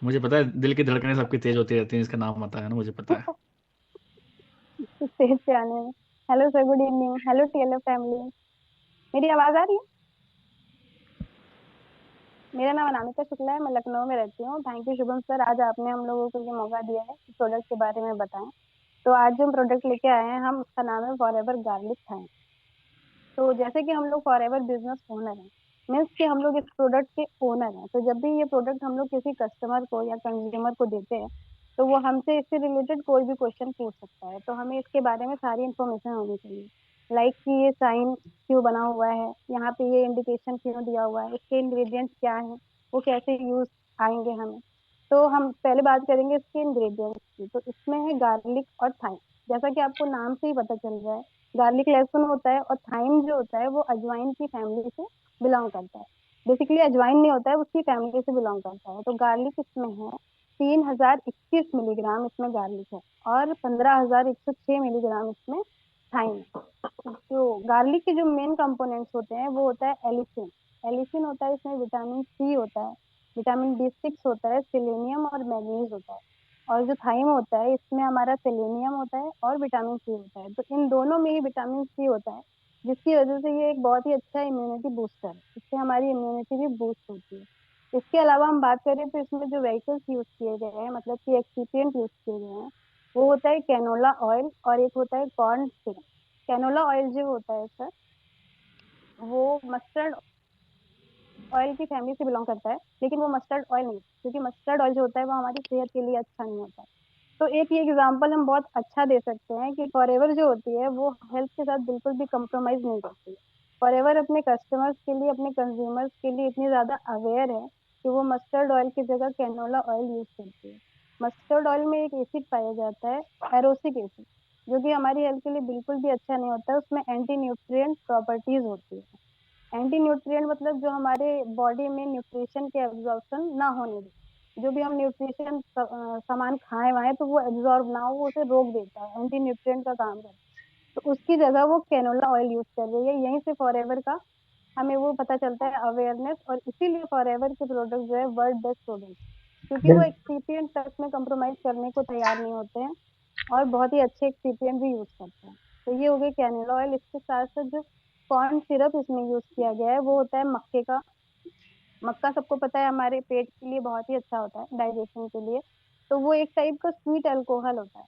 मुझे पता है दिल की धड़कनें सबकी तेज होती रहती हैं, इसका नाम आता है ना, मुझे पता है। स्टेज पे आने में। Hello sir, good evening. Hello TLF family. मेरी आवाज आ रही है? मेरा नाम अनामिका शुक्ला है, मैं लखनऊ में रहती हूँ। थैंक यू शुभम सर, आज आपने हम लोगों को ये मौका दिया है कि प्रोडक्ट के बारे में बताएं। तो आज जो हम प्रोडक्ट लेके आए हैं हम, उसका नाम है फॉरएवर गार्लिक थाइन। तो जैसे कि हम लोग फॉरएवर बिजनेस ओनर हैं, मीन्स कि हम लोग इस प्रोडक्ट के ओनर हैं, तो जब भी ये प्रोडक्ट हम लोग किसी कस्टमर को या कंज्यूमर को देते हैं तो वो हमसे इससे रिलेटेड कोई भी क्वेश्चन पूछ सकता है। तो हमें इसके बारे में सारी इन्फॉर्मेशन होनी चाहिए, लाइक कि ये साइन क्यों बना हुआ है, यहाँ पे ये इंडिकेशन क्यों दिया हुआ है, इसके इंग्रेडिएंट्स क्या हैं, वो कैसे यूज आएंगे हमें। तो हम पहले बात करेंगे इसके इंग्रेडिएंट्स की। तो इसमें है गार्लिक और थाइम। जैसा कि आपको नाम से ही पता चल रहा है, गार्लिक लहसुन होता है और थाइम जो होता है वो अजवाइन की फैमिली से बिलोंग करता है। बेसिकली अजवाइन नहीं होता है, उसकी फैमिली से बिलोंग करता है। तो गार्लिक इसमें है 3021 मिलीग्राम इसमें गार्लिक है, और 15,106 मिलीग्राम इसमें थाइम है। जो गार्लिक के जो मेन कंपोनेंट्स होते हैं वो होता है एलिसिन। एलिसिन होता है, इसमें विटामिन सी होता है, विटामिन B6 होता है, सेलेनियम और मैग्नीज होता है। और जो थाइम होता है, इसमें हमारा सेलेनियम होता है और विटामिन सी होता है। तो इन दोनों में ही विटामिन सी होता है, जिसकी वजह से ये एक बहुत ही अच्छा इम्यूनिटी बूस्टर है। इससे हमारी इम्यूनिटी भी बूस्ट होती है। इसके अलावा हम बात करें तो इसमें जो वेहिकल्स यूज किए गए हैं, मतलब कि एक्सीपिएंट यूज किए गए हैं, वो होता है कैनोला ऑयल और एक होता है कॉर्न सिरप। कैनोला ऑयल जो होता है सर, वो मस्टर्ड ऑयल की फैमिली से बिलोंग करता है, लेकिन वो मस्टर्ड ऑयल नहीं, क्योंकि मस्टर्ड ऑयल जो होता है वो हमारी सेहत के लिए अच्छा नहीं होता है। तो एक ये एग्जाम्पल हम बहुत अच्छा दे सकते हैं कि फॉरएवर जो होती है वो हेल्थ के साथ बिल्कुल भी कम्प्रोमाइज नहीं करती है। फॉरएवर अपने कस्टमर्स के लिए, अपने कंज्यूमर्स के लिए इतनी ज्यादा अवेयर है कि वो मस्टर्ड ऑयल की जगह कैनोला ऑयल यूज करती है। मस्टर्ड ऑयल में एक एसिड पाया जाता है, एरोसिक एसिड, जो कि हमारी हेल्थ के लिए बिल्कुल भी अच्छा नहीं होता है। उसमें एंटी न्यूट्रिएंट प्रॉपर्टीज होती है। एंटी न्यूट्रिएंट मतलब जो हमारे बॉडी में न्यूट्रिशन के एब्जॉर्प्शन ना होने दे, जो भी हम न्यूट्रिशन सामान खाएं वाएं तो वो एब्जॉर्ब ना हो, वो उसे रोक देता है, एंटी न्यूट्रिएंट का काम करता है। तो उसकी जगह वो कैनोला ऑयल यूज कर रही है। यहीं से फॉरएवर का हमें वो पता चलता है अवेयरनेस, और इसीलिए फॉरएवर के प्रोडक्ट जो है वर्ल्ड बेस्ट प्रोडक्ट, क्योंकि वो एक्सीपिएंट तक में कम्प्रोमाइज करने को तैयार नहीं होते हैं और बहुत ही अच्छे एक्सीपिएंट भी यूज करते हैं। तो ये हो गई कैनोला ऑयल। इसके साथ साथ जो कॉर्न सिरप इसमें यूज किया गया है वो होता है मक्के का। मक्का सबको पता है हमारे पेट के लिए बहुत ही अच्छा होता है, डाइजेशन के लिए। तो वो एक टाइप का स्वीट अल्कोहल होता है।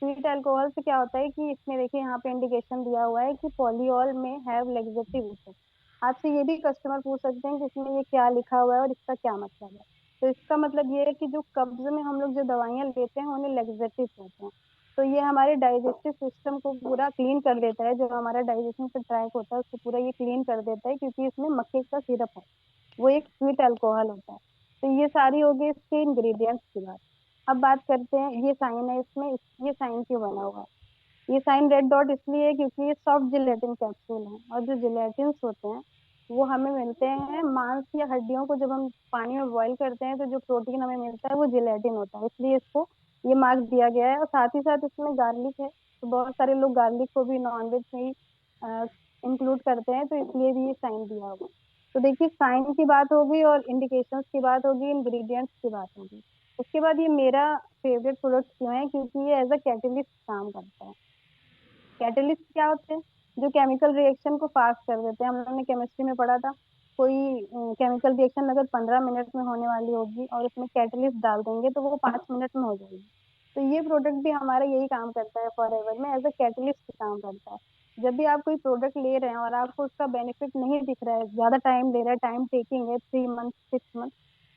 स्वीट अल्कोहल से क्या होता है कि इसमें देखिए यहाँ पे इंडिकेशन दिया हुआ है कि पॉलीऑल में हैव लेक्सेटिव इफेक्ट। आपसे ये भी कस्टमर पूछ सकते हैं कि इसमें ये क्या लिखा हुआ है और इसका क्या मतलब है। तो इसका मतलब ये है कि जो कब्ज में हम लोग जो दवाइयाँ लेते हैं उन्हें लेक्सेटिव कहते हैं। तो ये हमारे डाइजेस्टिव सिस्टम को पूरा क्लीन कर देता है, जो हमारा डाइजेशन का ट्रैक होता है उसको पूरा ये क्लीन कर देता है, क्योंकि इसमें मक्के का सिरप है, वो एक स्वीट अल्कोहल होता है। तो ये सारी हो गई इसके इंग्रेडिएंट्स की बात। अब बात करते हैं, ये साइन है इसमें, ये साइन क्यों बना हुआ है? ये साइन रेड डॉट इसलिए है क्योंकि ये सॉफ्ट जिलेटिन कैप्सूल है, और जो जिलेटिन्स होते हैं वो हमें मिलते हैं मांस या हड्डियों को जब हम पानी में बॉईल करते हैं, तो जो प्रोटीन हमें मिलता है वो जिलेटिन होता है, इसलिए इसको ये मार्क दिया गया है। और साथ ही साथ इसमें गार्लिक है, तो बहुत सारे लोग गार्लिक को भी नॉनवेज में ही इंक्लूड करते हैं, तो इसलिए भी ये साइन दिया हुआ है। तो देखिए, साइन की बात होगी और इंडिकेशंस की बात होगी, इंग्रेडिएंट्स की बात होगी। उसके बाद ये मेरा फेवरेट प्रोडक्ट क्यों है? क्योंकि ये एज अ कैटलिस्ट काम करता है। कैटलिस्ट क्या होते हैं? जो केमिकल रिएक्शन को फास्ट कर देते हैं। हम लोगों ने केमिस्ट्री में पढ़ा था, कोई केमिकल रिएक्शन अगर 15 मिनट में होने वाली होगी और उसमें कैटलिस्ट डाल देंगे तो वो 5 मिनट में हो जाएगी। तो ये प्रोडक्ट भी हमारा यही काम करता है, फॉरएवर में एज अ कैटलिस्ट काम करता है। जब भी आप कोई प्रोडक्ट ले रहे हैं और आपको उसका बेनिफिट नहीं दिख रहा है, ज्यादा टाइम ले रहा है, टाइम टेकिंग है, 3 मंथ 6 मंथ,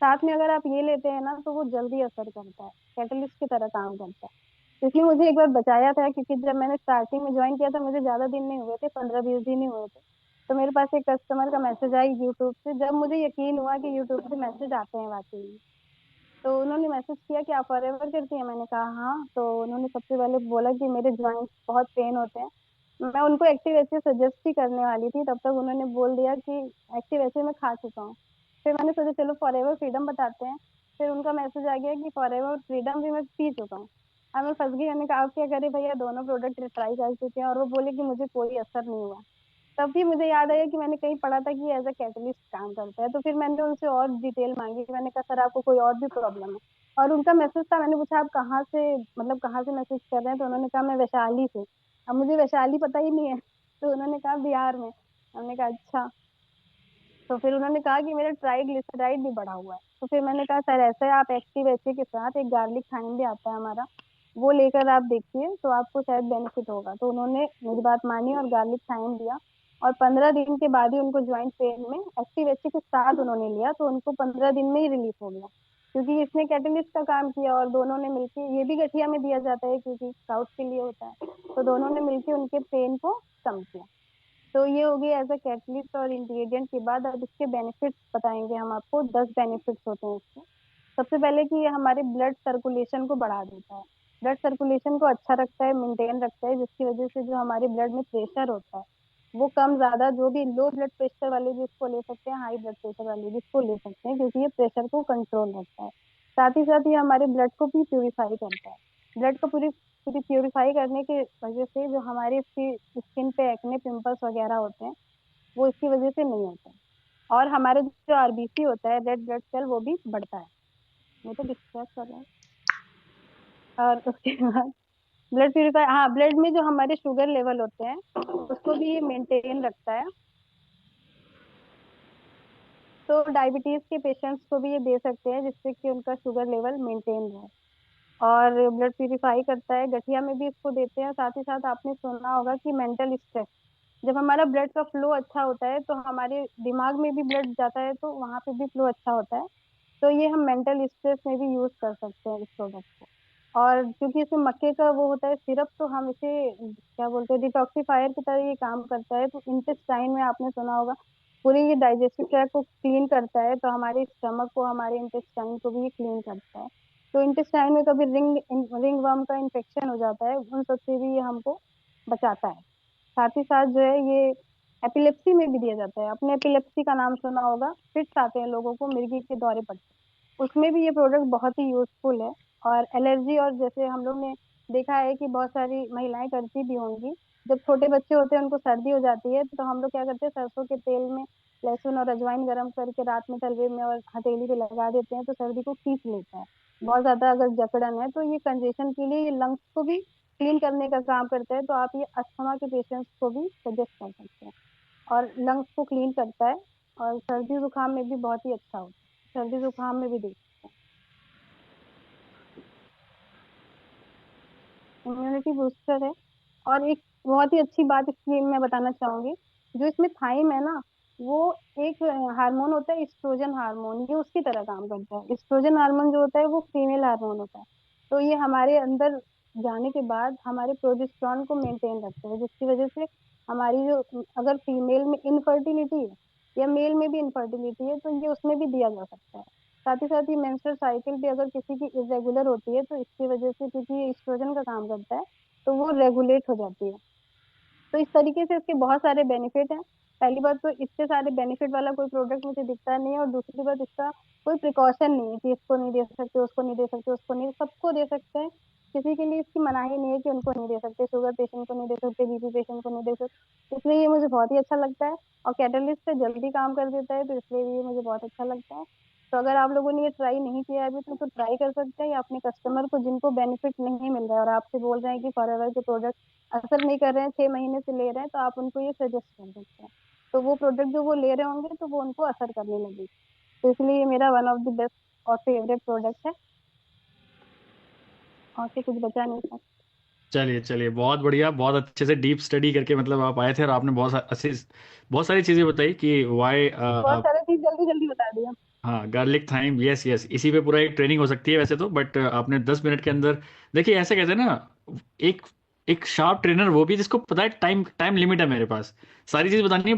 साथ में अगर आप ये लेते हैं ना तो वो जल्दी असर करता है, कैटलिस्ट की तरह काम करता है। इसलिए मुझे एक बार बचाया था, क्योंकि जब मैंने स्टार्टिंग में ज्वाइन किया था मुझे ज्यादा दिन नहीं हुए थे, 15-20 दिन ही हुए थे। तो मेरे पास एक कस्टमर का मैसेज आई यूट्यूब से, जब मुझे यकीन हुआ कि यूट्यूब से मैसेज आते हैं वाकई में। तो उन्होंने मैसेज किया कि आप फॉरएवर करती हैं? मैंने कहा हाँ। तो उन्होंने सबसे पहले बोला कि मेरे जॉइंट्स बहुत पेन होते हैं। मैं उनको एक्टिव एसिड सजेस्ट ही करने वाली थी, तब तक उन्होंने बोल दिया कि एक्टिव एसिड मैं खा चुका हूँ। फिर मैंने सोचा चलो फॉरएवर फ्रीडम बताते हैं। फिर उनका मैसेज आ गया कि फॉरएवर फ्रीडम भी मैं पी चुका हूँ। अब मैं फंस गई। मैंने कहा अब क्या करें भैया, दोनों प्रोडक्ट ट्राई कर चुके हैं और वो बोले कि मुझे कोई असर नहीं हुआ। तभी मुझे याद आया कि मैंने कहीं पढ़ा था कि एज अ कैटलिस्ट काम करता है। तो फिर मैंने उनसे और डिटेल मांगी कि मैंने कहा सर आपको कोई और भी प्रॉब्लम है? और उनका मैसेज था, मैंने पूछा आप कहाँ से, मतलब कहाँ से मैसेज कर रहे हैं? तो उन्होंने कहा मैं वैशाली से। अब मुझे वैशाली पता ही नहीं है, तो उन्होंने कहा बिहार में। हमने कहा अच्छा। तो फिर उन्होंने कहा कि मेरा ट्राइग्लिसराइड भी बढ़ा हुआ है। तो फिर मैंने कहा सर ऐसा है, आप एक्टिव एसिड के साथ एक गार्लिक थाइम भी आता है हमारा, वो लेकर आप देखिए तो आपको शायद बेनिफिट होगा। तो उन्होंने मेरी बात मानी और गार्लिक थाइम दिया, और 15 दिन के बाद ही उनको ज्वाइंट पेन में एक्टिव एसिड के साथ उन्होंने लिया, तो उनको 15 दिन में ही रिलीफ हो गया, क्योंकि इसने कैटलिस्ट का काम किया। और दोनों ने मिलकर, ये भी गठिया में दिया जाता है क्योंकि साउथ के लिए होता है, तो दोनों ने मिलकर उनके पेन को कम किया। तो ये हो गई एज अ कैटलिस्ट और इंग्रेडिएंट के बाद। अब इसके बेनिफिट्स बताएंगे हम आपको। 10 बेनिफिट्स होते हैं इसके। सबसे पहले कि ये हमारे ब्लड सर्कुलेशन को बढ़ा देता है, ब्लड सर्कुलेशन को अच्छा रखता है, मेंटेन रखता है, जिसकी वजह से जो हमारे ब्लड में प्रेशर होता है वो कम ज्यादा, जो भी लो ब्लड प्रेशर वाले भी इसको ले सकते हैं, हाई ब्लड प्रेशर वाले भी इसको ले सकते हैं, क्योंकि ये प्रेशर को कंट्रोल रखता है। साथ ही साथ ये हमारे ब्लड को भी प्यूरिफाई करता है। ब्लड को पूरी पूरी प्यूरिफाई करने की वजह से जो हमारे स्किन पे एक्ने पिंपल्स वगैरह होते हैं वो इसकी वजह से नहीं होते हैं। और हमारे जो आरबीसी होता है, रेड ब्लड सेल, वो भी बढ़ता है। मैं तो डिस्कस कर रहा हूँ। और उसके बाद ब्लड प्यूरिफायर, हाँ, ब्लड में जो हमारे शुगर लेवल होते हैं उसको भी ये मेंटेन रखता है। तो डायबिटीज के पेशेंट्स को भी ये दे सकते हैं जिससे कि उनका शुगर लेवल मेंटेन रहे। और ब्लड प्यूरिफाई करता है, गठिया में भी इसको देते हैं। साथ ही साथ आपने सुना होगा कि मेंटल स्ट्रेस, जब हमारा ब्लड का फ्लो अच्छा होता है तो हमारे दिमाग में भी ब्लड जाता है, तो वहां पे भी फ्लो अच्छा होता है। तो ये हम मेंटल स्ट्रेस में भी यूज कर सकते हैं इस प्रोडक्ट को। और क्योंकि इसमें मक्के का वो होता है सिरप, तो हम इसे क्या बोलते हैं, डिटॉक्सिफायर की तरह ये काम करता है। तो इंटेस्टाइन में आपने सुना होगा, पूरी ये डाइजेस्टिव ट्रैक को क्लीन करता है, तो हमारे स्टमक को, हमारे इंटेस्टाइन को भी ये क्लीन करता है। तो इंटेस्टाइन में कभी रिंग वर्म का इन्फेक्शन हो जाता है, उन सबसे भी ये हमको बचाता है। साथ ही साथ जो है ये एपिलेप्सी में भी दिया जाता है। अपने एपिलेप्सी का नाम सुना होगा, फिट्स आते हैं लोगों को, मिर्गी के दौरे पड़ते हैं, उसमें भी ये प्रोडक्ट बहुत ही यूजफुल है। और एलर्जी, और जैसे हम लोग ने देखा है कि बहुत सारी महिलाएं करती भी होंगी, जब छोटे बच्चे होते हैं उनको सर्दी हो जाती है, तो हम लोग क्या करते हैं, सरसों के तेल में लहसुन और अजवाइन गरम करके रात में तलवे में और हथेली पे लगा देते हैं, तो सर्दी को खींच लेता है। बहुत ज्यादा अगर जकड़न है तो ये कंजेशन के लिए, ये लंग्स को भी क्लीन करने का काम करता है। तो आप ये अस्थमा के पेशेंट्स को भी सजेस्ट कर सकते हैं। और लंग्स को क्लीन करता है, और सर्दी जुकाम में भी बहुत ही अच्छा होता है, सर्दी जुकाम में भी दे सकते हैं, इम्यूनिटी बूस्टर है। और एक बहुत ही अच्छी बात इसकी मैं बताना चाहूंगी, जो इसमें थाइम है ना, वो एक हार्मोन होता है, एस्ट्रोजन हार्मोन, ये उसकी तरह काम करता है। एस्ट्रोजन हार्मोन जो होता है वो फीमेल हार्मोन होता है। तो ये हमारे अंदर जाने के बाद हमारे प्रोजेस्टेरॉन को मेंटेन रखते हैं, जिसकी वजह से हमारी जो, अगर फीमेल में इनफर्टिलिटी है या मेल में भी इनफर्टिलिटी है, तो ये उसमें भी दिया जा सकता है। साथ ही साथ ये मेंस्ट्रुअल साइकिल भी अगर किसी की इरेगुलर होती है, तो इसकी वजह से, क्योंकि ये एस्ट्रोजन का काम करता है, तो वो रेगुलेट हो जाती है। तो इस तरीके से इसके बहुत सारे बेनिफिट हैं। पहली बात तो इससे सारे बेनिफिट वाला कोई प्रोडक्ट मुझे दिखता नहीं है, और दूसरी बात इसका कोई प्रिकॉशन नहीं है कि इसको नहीं दे सकते, उसको नहीं दे सकते, उसको नहीं, सबको दे सकते हैं। किसी के लिए इसकी मनाही नहीं है कि उनको नहीं दे सकते, शुगर पेशेंट को नहीं दे सकते, बीपी पेशेंट को नहीं दे सकते। इसलिए ये मुझे बहुत ही अच्छा लगता है। और कैटलिस्ट से जल्दी काम कर देता है, तो इसलिए भी ये मुझे बहुत अच्छा लगता है। तो अगर आप लोगों ने ये ट्राई नहीं किया है अभी तो ट्राई कर सकते हैं, या अपने कस्टमर को जिनको बेनिफिट नहीं मिल रहा है और आपसे बोल रहे हैं कि फॉरएवर के प्रोडक्ट असर नहीं कर रहे हैं, 6 महीने से ले रहे हैं, तो आप उनको ये सजेस्ट कर सकते हैं। तो वो प्रोडक्ट जो वो ले रहे होंगे तो वो उनको असर करने लगे। तो इसलिए ये मेरा वन ऑफ द बेस्ट और फेवरेट प्रोडक्ट है। और से कुछ बचा नहीं था। चलिए चलिए, बहुत बढ़िया, बहुत अच्छे से डीप स्टडी करके मतलब आप आए थे और आपने बहुत सारी चीज़ें बताई कि वाई बहुत सारी चीज जल्दी जल्दी बता दिया। हाँ, गार्लिक थाइम, यस यस, इसी पे पूरा एक ट्रेनिंग हो सकती है वैसे तो, बट आपने 10 मिनट के अंदर, देखिए ऐसे कहते हैं ना, एक एक शार्प ट्रेनर वो भी जिसको पता है टाइम टाइम लिमिट है मेरे पास, सारी चीज़ बतानी है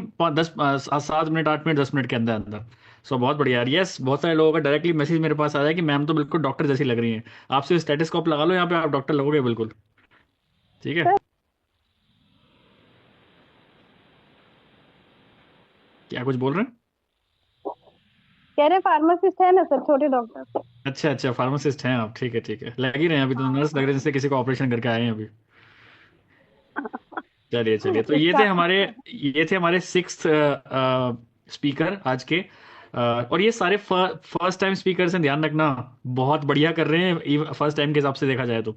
7 मिनट 8 मिनट 10 मिनट के अंदर अंदर। सो बहुत बढ़िया यार, यस, बहुत सारे लोगों का डायरेक्टली मैसेज मेरे पास आया है कि मैम तो बिल्कुल डॉक्टर जैसी लग रही हैं, आपसे स्टेथोस्कोप लगा लो यहाँ पे, आप डॉक्टर लगोगे बिल्कुल। ठीक है, सर, क्या कुछ बोल रहे हैं? कह रहे फार्मासिस्ट है ना सर, छोटे डॉक्टर। अच्छा अच्छा, फार्मासिस्ट हैं आप, ठीक है ठीक है, लग ही रहे हैं अभी तो, नर्स लग रहे हैं जैसे किसी को ऑपरेशन करके आए हैं अभी। चलिए चलिए, तो इसका ये थे हमारे 6th स्पीकर आज के। और ये सारे फर्स्ट टाइम स्पीकर हैं, ध्यान रखना, बहुत बढ़िया कर रहे हैं फर्स्ट टाइम के हिसाब से देखा जाए तो।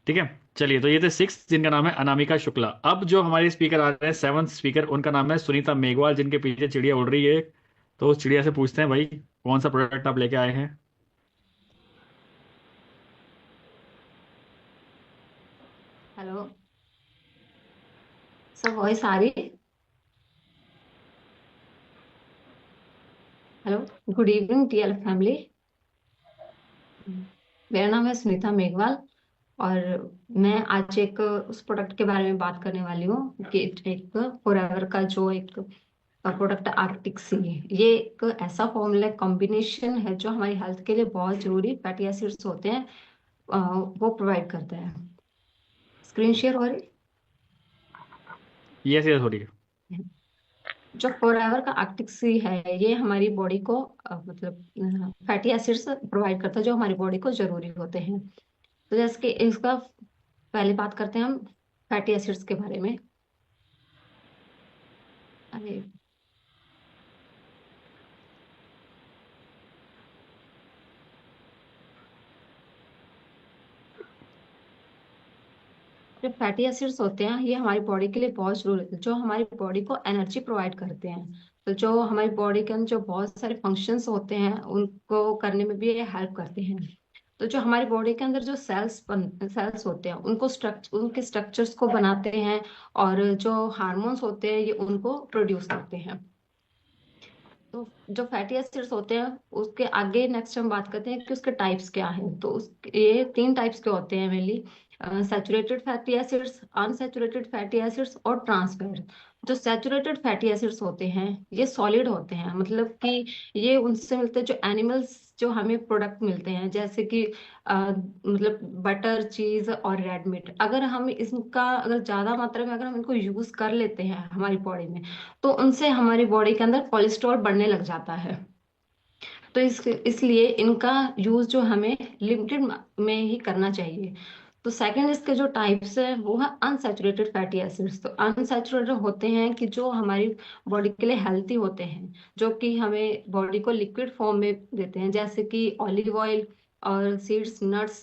ठीक है, चलिए, तो ये थे 6, जिनका नाम है अनामिका शुक्ला। अब जो हमारे स्पीकर आ रहे हैं 7th स्पीकर, उनका नाम है सुनीता मेघवाल, जिनके पीछे चिड़िया उड़ रही है। तो उस चिड़िया से पूछते हैं, भाई कौन सा प्रोडक्ट आप लेके आए हैं? हेलो सर, वॉइस आ रही है? Hello, good evening TL family. मेरा नाम है सुनीता मेघवाल, और मैं आज एक उस प्रोडक्ट के बारे में बात करने वाली हूँ कि एक फॉरएवर का जो एक प्रोडक्ट आर्टिक सी है। ये एक ऐसा फॉर्मूला कॉम्बिनेशन है जो हमारी हेल्थ के लिए बहुत जरूरी फैटी एसिड्स होते हैं, वो प्रोवाइड करता है। स्क्रीन शेयर हो रही यस यस, हो रही है। है? जो फॉरएवर का आर्टिक सी है, ये हमारी बॉडी को मतलब फैटी एसिड्स प्रोवाइड करता है जो हमारी बॉडी को जरूरी होते हैं। तो जैसे कि इसका पहले बात करते हैं हम फैटी एसिड्स के बारे में। अरे जो फैटी एसिड्स होते हैं ये हमारी बॉडी के लिए बहुत जरूरी होते हैं, जो हमारी बॉडी को एनर्जी प्रोवाइड करते हैं। तो जो हमारी बॉडी के अंदर जो बहुत सारे फंक्शंस होते हैं उनको करने में भी ये हेल्प करते हैं। तो जो हमारी बॉडी के अंदर जो सेल्स होते हैं उनके स्ट्रक्चर्स को बनाते हैं, और जो हार्मोन्स होते हैं ये उनको प्रोड्यूस करते हैं। तो जो फैटी एसिड्स होते हैं उसके आगे नेक्स्ट हम बात करते हैं कि उसके टाइप्स क्या हैं। तो ये 3 टाइप्स के होते हैं mainly: saturated fatty acids, unsaturated fatty acids और ट्रांस फैट। जो सैचुरेटेड फैटी एसिड्स होते हैं ये सॉलिड होते हैं, मतलब कि ये उनसे मिलते हैं जो एनिमल्स जो हमें प्रोडक्ट मिलते हैं, जैसे कि मतलब बटर, चीज और रेड मीट। अगर हम इसका अगर ज्यादा मात्रा में अगर हम इनको यूज कर लेते हैं हमारी बॉडी में, तो उनसे हमारी बॉडी के अंदर कोलेस्ट्रॉल बढ़ने लग जाता है। तो इसलिए इनका यूज जो हमें लिमिटेड में ही करना चाहिए। तो सेकंड इसके जो टाइप्स है वो है अनसैचुरेटेड फैटी एसिड्स। तो अनसैचुरेटेड होते हैं कि जो हमारी बॉडी के लिए हेल्थी होते हैं, जो कि हमें बॉडी को लिक्विड फॉर्म में देते हैं, जैसे कि ऑलिव ऑयल और सीड्स, नट्स।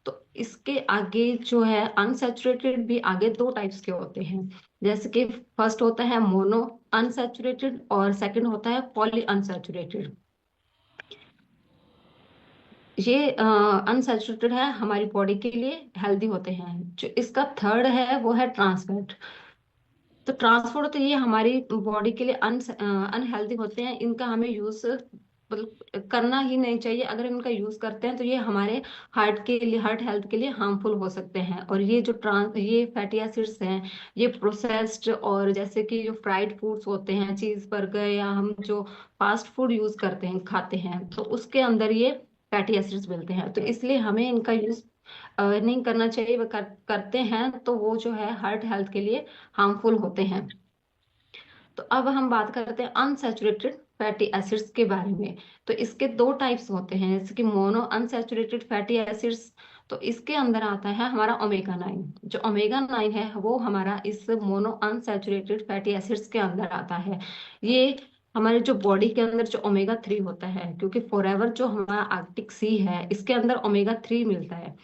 तो इसके आगे जो है अनसैचुरेटेड भी आगे 2 टाइप्स के होते हैं, जैसे कि फर्स्ट होता है मोनो अनसैचुरेटेड और सेकंड होता है पॉली अनसैचुरेटेड। ये अनसैचुरेटेड है, हमारी बॉडी के लिए हेल्दी होते हैं। जो इसका थर्ड है वो है ट्रांसफैट। तो ट्रांसफैट तो ये हमारी बॉडी के लिए अनहेल्दी होते हैं, इनका हमें यूज मतलब करना ही नहीं चाहिए। अगर हम इनका यूज करते हैं तो ये हमारे हार्ट हेल्थ के लिए हार्मफुल हो सकते हैं। और ये फैटी एसिड्स हैं, ये प्रोसेस्ड और जैसे कि जो फ्राइड फूड्स होते हैं, चीज बर्गर, या हम जो फास्ट फूड यूज करते हैं खाते हैं, तो उसके अंदर ये फैटी एसिड्स मिलते हैं। तो इसलिए हमें इनका यूज नहीं करना चाहिए। करते हैं तो वो जो है हार्ट हेल्थ के लिए हार्मफुल होते हैं। तो अब हम बात करते हैं अनसैचुरेटेड फैटी एसिड्स के बारे में। तो इसके 2 टाइप्स होते हैं, जैसे कि मोनो अनसैचुरेटेड फैटी एसिड्स। तो इसके अंदर आता है हमारा ओमेगा 9। जो ओमेगा 9 है वो हमारा इस मोनो अनसैचुरेटेड फैटी एसिड्स के अंदर आता है। ये हमारे जो बॉडी के अंदर जो ओमेगा 3 होता है, क्योंकि फॉरएवर जो हमारा आर्कटिक सी है इसके अंदर ओमेगा 3 मिलता है।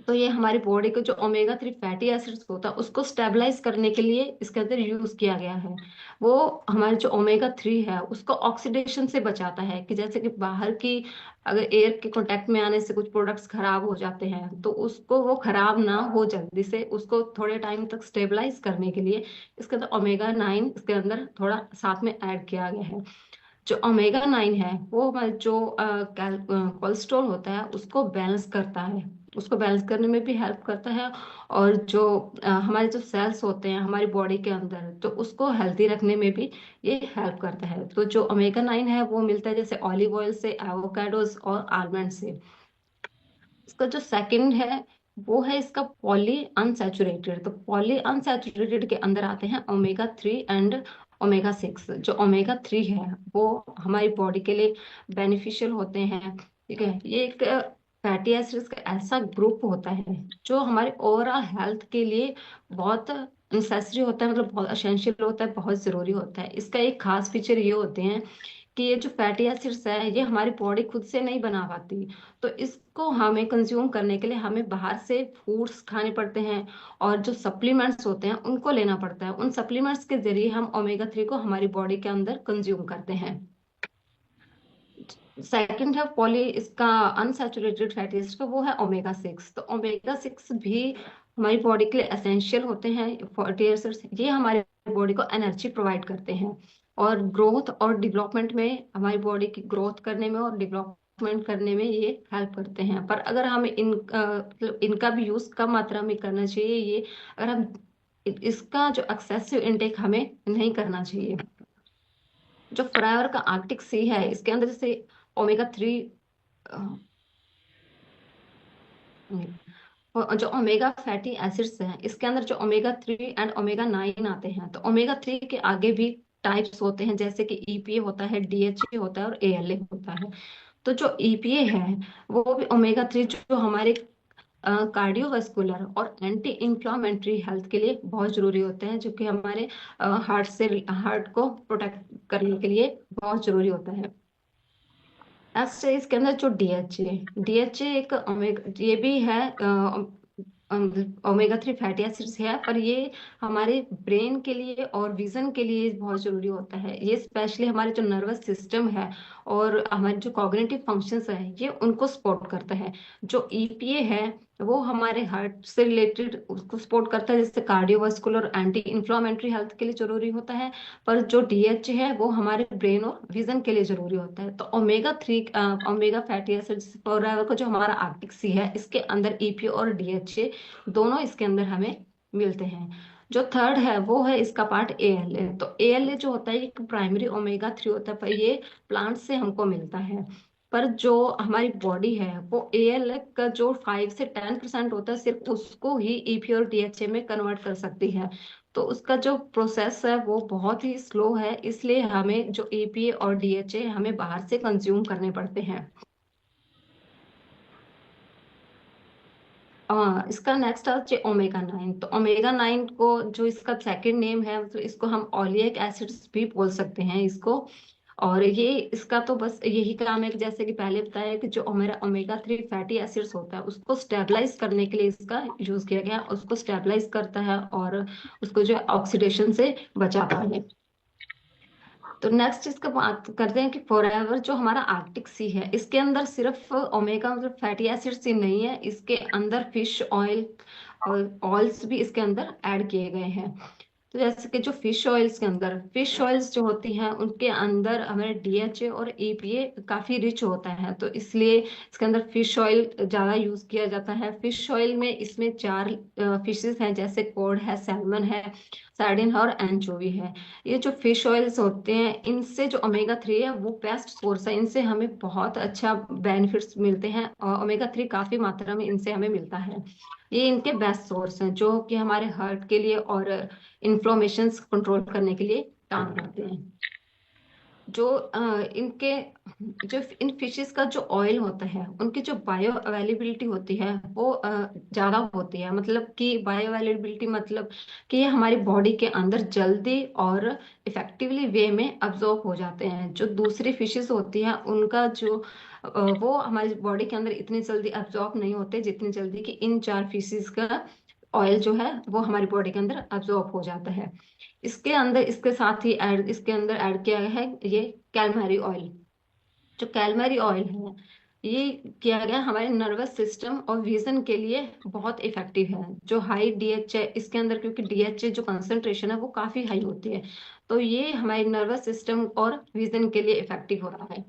तो ये हमारी बॉडी को जो ओमेगा 3 फैटी एसिड्स होता है उसको स्टेबलाइज करने के लिए इसके अंदर यूज किया गया है। वो हमारे जो ओमेगा 3 है उसको ऑक्सीडेशन से बचाता है, कि जैसे कि बाहर की अगर एयर के कांटेक्ट में आने से कुछ प्रोडक्ट्स खराब हो जाते हैं, तो उसको वो खराब ना हो जल्दी से, उसको थोड़े टाइम तक स्टेबलाइज करने के लिए इसके अंदर ओमेगा 9 इसके अंदर थोड़ा साथ में ऐड किया गया है। जो ओमेगा 9 है वो हमारे जो कोलेस्ट्रॉल होता है उसको बैलेंस करता है, उसको बैलेंस करने में भी हेल्प करता है। और जो हमारे जो सेल्स होते हैं हमारी बॉडी के अंदर, तो उसको हेल्दी रखने में भी ये हेल्प करता है। तो जो ओमेगा 9 है वो मिलता है जैसे ऑलिव ऑयल से, एवोकाडोस और आलमंड से। इसका जो सेकंड है वो है इसका पॉली अनसैचुरेटेड। तो पॉली अनसैचुरेटेड के अंदर आते हैं ओमेगा 3 एंड ओमेगा 6। जो ओमेगा 3 है वो हमारी बॉडी के लिए बेनिफिशियल होते हैं। ठीक है, ये एक फैटी एसिड्स का ऐसा ग्रुप होता है जो हमारे ओवरऑल हेल्थ के लिए बहुत नेसेसरी होता है, मतलब बहुत असेंशियल होता है, बहुत जरूरी होता है। इसका एक खास फीचर ये होते हैं कि ये जो फैटी एसिड्स है ये हमारी बॉडी खुद से नहीं बना पाती। तो इसको हमें कंज्यूम करने के लिए हमें बाहर से फूड्स खाने पड़ते हैं, और जो सप्लीमेंट्स होते हैं उनको लेना पड़ता है। उन सप्लीमेंट्स के जरिए हम ओमेगा 3 को हमारी बॉडी के अंदर कंज्यूम करते हैं। सेकंड है पॉली इसका अनसैचुरेटेड फैटी एसिड का, वो है ओमेगा 6। तो ओमेगा 6 भी हमारी बॉडी के लिए एसेंशियल होते हैं फैटी एसिड्स। ये हमारी बॉडी को एनर्जी प्रोवाइड करते हैं, और ग्रोथ और डेवलपमेंट में, हमारी बॉडी की ग्रोथ करने में और डेवलपमेंट करने में ये हेल्प करते हैं। पर अगर हमें मतलब इनका भी यूज कम मात्रा में करना चाहिए। ये अगर हम इसका जो एक्सेसिव इनटेक हमें नहीं करना चाहिए। जो फ्रायर का आर्कटिक सी है इसके अंदर जैसे ओमेगा 3, जो ओमेगा फैटी एसिड्स हैं इसके अंदर जो ओमेगा 3 एंड ओमेगा 9 आते हैं। तो ओमेगा 3 के आगे भी टाइप्स होते हैं, जैसे कि ईपीए होता है, डीएचए होता है और एएलए होता है। तो जो ईपीए है वो भी ओमेगा 3 जो हमारे कार्डियोवास्कुलर और एंटी इंफ्लामेटरी हेल्थ के लिए बहुत जरूरी होते हैं, जो कि हमारे हार्ट को प्रोटेक्ट करने के लिए बहुत जरूरी होता है। नेक्स्ट है इसके अंदर जो डीएचए एक ओमेगा, ये भी है ओमेगा 3 फैटी एसिड्स है, पर ये हमारे ब्रेन के लिए और विजन के लिए बहुत जरूरी होता है। ये स्पेशली हमारे जो नर्वस सिस्टम है और हमारे जो कॉग्निटिव फंक्शंस है ये उनको सपोर्ट करता है। जो ईपीए है वो हमारे हार्ट से रिलेटेड उसको सपोर्ट करता है, जैसे कार्डियोवास्कुलर एंटी इंफ्लामेटरी हेल्थ के लिए जरूरी होता है। पर जो डीएच है वो हमारे ब्रेन और विजन के लिए जरूरी होता है। तो ओमेगा 3 ओमेगा फैटी एसिड्स का जो हमारा आर्टिक सी है इसके अंदर ईपीए और डीएचए दोनों इसके अंदर हमें मिलते हैं। जो थर्ड है वो है इसका पार्ट एएलए। तो एएलए जो होता है एक प्राइमरी ओमेगा 3 होता है, पर ये प्लांट से हमको मिलता है। पर जो हमारी बॉडी है वो एएलए का जो 5 से 10% होता है सिर्फ उसको ही ईपी और डीएचए में कन्वर्ट कर सकती है। तो उसका जो प्रोसेस है वो बहुत ही स्लो है, इसलिए हमें जो ईपीए और डीएचए हमें बाहर से कंज्यूम करने पड़ते हैं। इसका नेक्स्ट है ओमेगा 9। तो ओमेगा 9 को जो इसका सेकंड नेम है तो इसको हम ओलिक एसिड्स भी बोल सकते हैं इसको। और ये इसका तो बस यही काम है कि जैसे कि पहले बताया कि जो हमारा ओमेगा 3 फैटी एसिड्स होता है उसको स्टेबलाइज करने के लिए इसका यूज किया गया है। उसको स्टेबलाइज करता है और उसको जो ऑक्सीडेशन से बचाता है। तो नेक्स्ट इसका बात करते हैं कि फॉरएवर जो हमारा आर्कटिक सी है इसके अंदर सिर्फ ओमेगा मतलब फैटी एसिड्स ही नहीं है, इसके अंदर फिश ऑयल और ऑयल्स भी इसके अंदर ऐड किए गए हैं। तो जैसे कि जो फिश ऑयल्स जो होती हैं उनके अंदर हमारे डीएचए और ईपीए काफी रिच होता है, तो इसलिए इसके अंदर फिश ऑयल ज्यादा यूज किया जाता है। फिश ऑयल में इसमें 4 फिशेस हैं, जैसे कॉड है, सैल्मन है, सार्डिन है और एंचोवी है। ये जो फिश ऑयल्स होते हैं इनसे जो ओमेगा 3 है वो बेस्ट सोर्स है, इनसे हमें बहुत अच्छा बेनिफिट्स मिलते हैं और ओमेगा 3 काफी मात्रा में इनसे हमें मिलता है। ये इनके बेस्ट सोर्स हैं जो कि हमारे हार्ट के लिए और इन्फ्लोमेशंस कंट्रोल करने के लिए काम करते हैं। जो इनके जो इन फिशेस का जो ऑयल होता है उनकी जो बायो अवेलेबिलिटी होती है वो ज्यादा होती है। मतलब कि बायो अवेलेबिलिटी मतलब कि ये हमारी बॉडी के अंदर जल्दी और इफेक्टिवली वे में अब्जॉर्ब हो जाते हैं। जो दूसरी फिशेस होती हैं उनका जो वो हमारी बॉडी के अंदर इतनी जल्दी अब्जॉर्ब नहीं होते जितनी जल्दी कि इन 4 फिशेस का ऑयल जो है वो हमारी बॉडी के अंदर अब्जॉर्ब हो जाता है। इसके अंदर इसके साथ ही इसके अंदर ऐड किया गया है ये कैलमरी ऑयल। जो कैलमरी ऑयल है ये किया गया हमारे नर्वस सिस्टम और विजन के लिए बहुत इफेक्टिव है। जो हाई डीएच है इसके अंदर, क्योंकि डीएच जो कंसंट्रेशन है वो काफी हाई होती है, तो ये हमारे नर्वस सिस्टम और विजन के लिए इफेक्टिव होता है।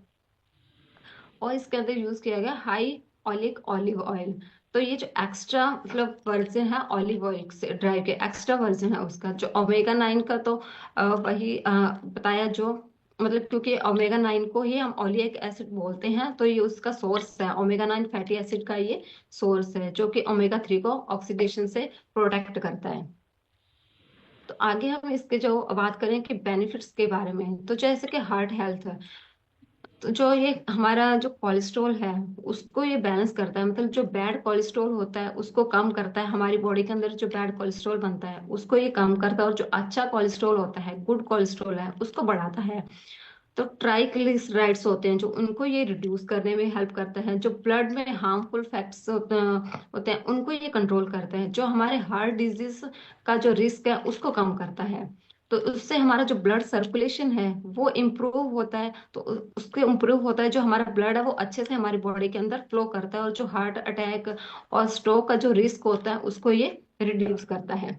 और इसके अंदर यूज किया गया हाई ऑलिक ऑलिव ऑयल। तो ये जो एक्स्ट्रा मतलब वर्जन है ऑलिव ऑयल से ड्राइव के एक्स्ट्रा वर्जन है उसका। जो ओमेगा 9 का तो वही बताया जो मतलब क्योंकि ओमेगा 9 को ही हम ओलिक एसिड बोलते हैं, तो ये उसका सोर्स है। ओमेगा 9 फैटी एसिड का ये सोर्स है जो कि ओमेगा 3 को ऑक्सीडेशन से प्रोटेक्ट करता है। तो आगे हम इसके जो बात करें कि बेनिफिट्स के बारे में, तो जैसे कि हार्ट हेल्थ है, तो जो ये हमारा जो कोलेस्ट्रॉल है उसको ये बैलेंस करता है। मतलब जो बैड कोलेस्ट्रॉल होता है उसको कम करता है, हमारी बॉडी के अंदर जो बैड कोलेस्ट्रॉल बनता है उसको ये कम करता है। और जो अच्छा कोलेस्ट्रॉल होता है, गुड कोलेस्ट्रॉल है, उसको बढ़ाता है। तो ट्राइग्लिसराइड्स होते हैं जो उनको ये रिड्यूस करने में हेल्प करता है। जो ब्लड में हार्मफुल फैक्ट्स होते हैं उनको ये कंट्रोल करता है। जो हमारे हार्ट डिजीज का जो रिस्क है उसको कम करता है। तो उससे हमारा जो ब्लड सर्कुलेशन है वो इम्प्रूव होता है। तो उसके इम्प्रूव होता है, जो हमारा ब्लड है वो अच्छे से हमारी बॉडी के अंदर फ्लो करता है। और जो हार्ट अटैक और स्ट्रोक का जो रिस्क होता है उसको ये रिड्यूस करता है।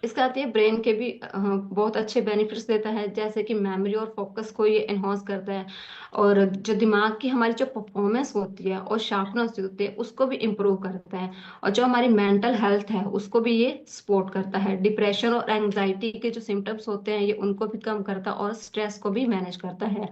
इसके साथ ये ब्रेन के भी बहुत अच्छे बेनिफिट्स देता है, जैसे कि मेमोरी और फोकस को ये एनहांस करता है। और जो दिमाग की हमारी जो परफॉर्मेंस होती है और शार्पनेस होती है उसको भी इम्प्रूव करता है। और जो हमारी मेंटल हेल्थ है उसको भी ये सपोर्ट करता है। डिप्रेशन और एंजाइटी के जो सिम्टम्स होते हैं ये उनको भी कम करता है और स्ट्रेस को भी मैनेज करता है।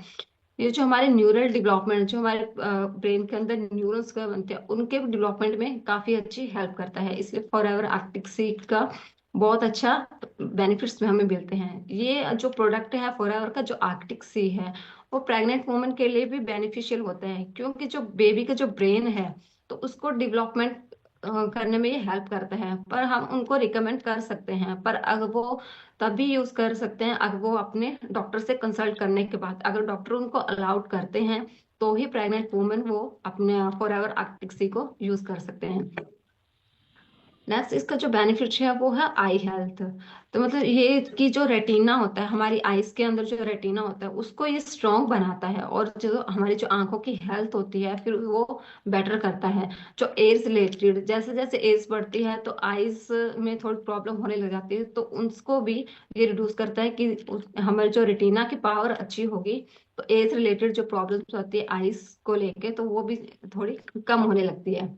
ये जो हमारे न्यूरल डेवलपमेंट, जो हमारे ब्रेन के अंदर न्यूरॉन्स का बनते हैं उनके डेवलपमेंट में काफी अच्छी हेल्प करता है। इसलिए फॉरएवर आर्कटिक सी का बहुत अच्छा बेनिफिट्स में हमें मिलते हैं। ये जो प्रोडक्ट है फॉरएवर का जो आर्कटिक सी है वो प्रेग्नेंट वुमेन के लिए भी बेनिफिशियल होता है, क्योंकि जो बेबी का जो ब्रेन है तो उसको डेवलपमेंट करने में ये हेल्प करता है। पर हम उनको रिकमेंड कर सकते हैं, पर अगर वो तभी यूज कर सकते हैं अगर वो अपने डॉक्टर से कंसल्ट करने के बाद, अगर डॉक्टर उनको अलाउड करते हैं तो ही प्रेग्नेंट वुमेन वो अपने फॉरएवर आर्कटिक सी को यूज कर सकते हैं। नेक्स्ट इसका जो बेनिफिट है वो है आई हेल्थ। तो मतलब ये कि जो रेटिना होता है हमारी आईज के अंदर, जो रेटिना होता है उसको ये स्ट्रॉन्ग बनाता है, और जो हमारी जो आंखों की हेल्थ होती है फिर वो बेटर करता है। जो एज रिलेटेड, जैसे जैसे एज बढ़ती है तो आईज में थोड़ी प्रॉब्लम होने लग जाती है, तो उसको भी ये रिड्यूस करता है कि हमारी जो रेटिना की पावर अच्छी होगी, तो एज रिलेटेड जो प्रॉब्लम्स होती है आईज को लेके तो वो भी थोड़ी कम होने लगती है।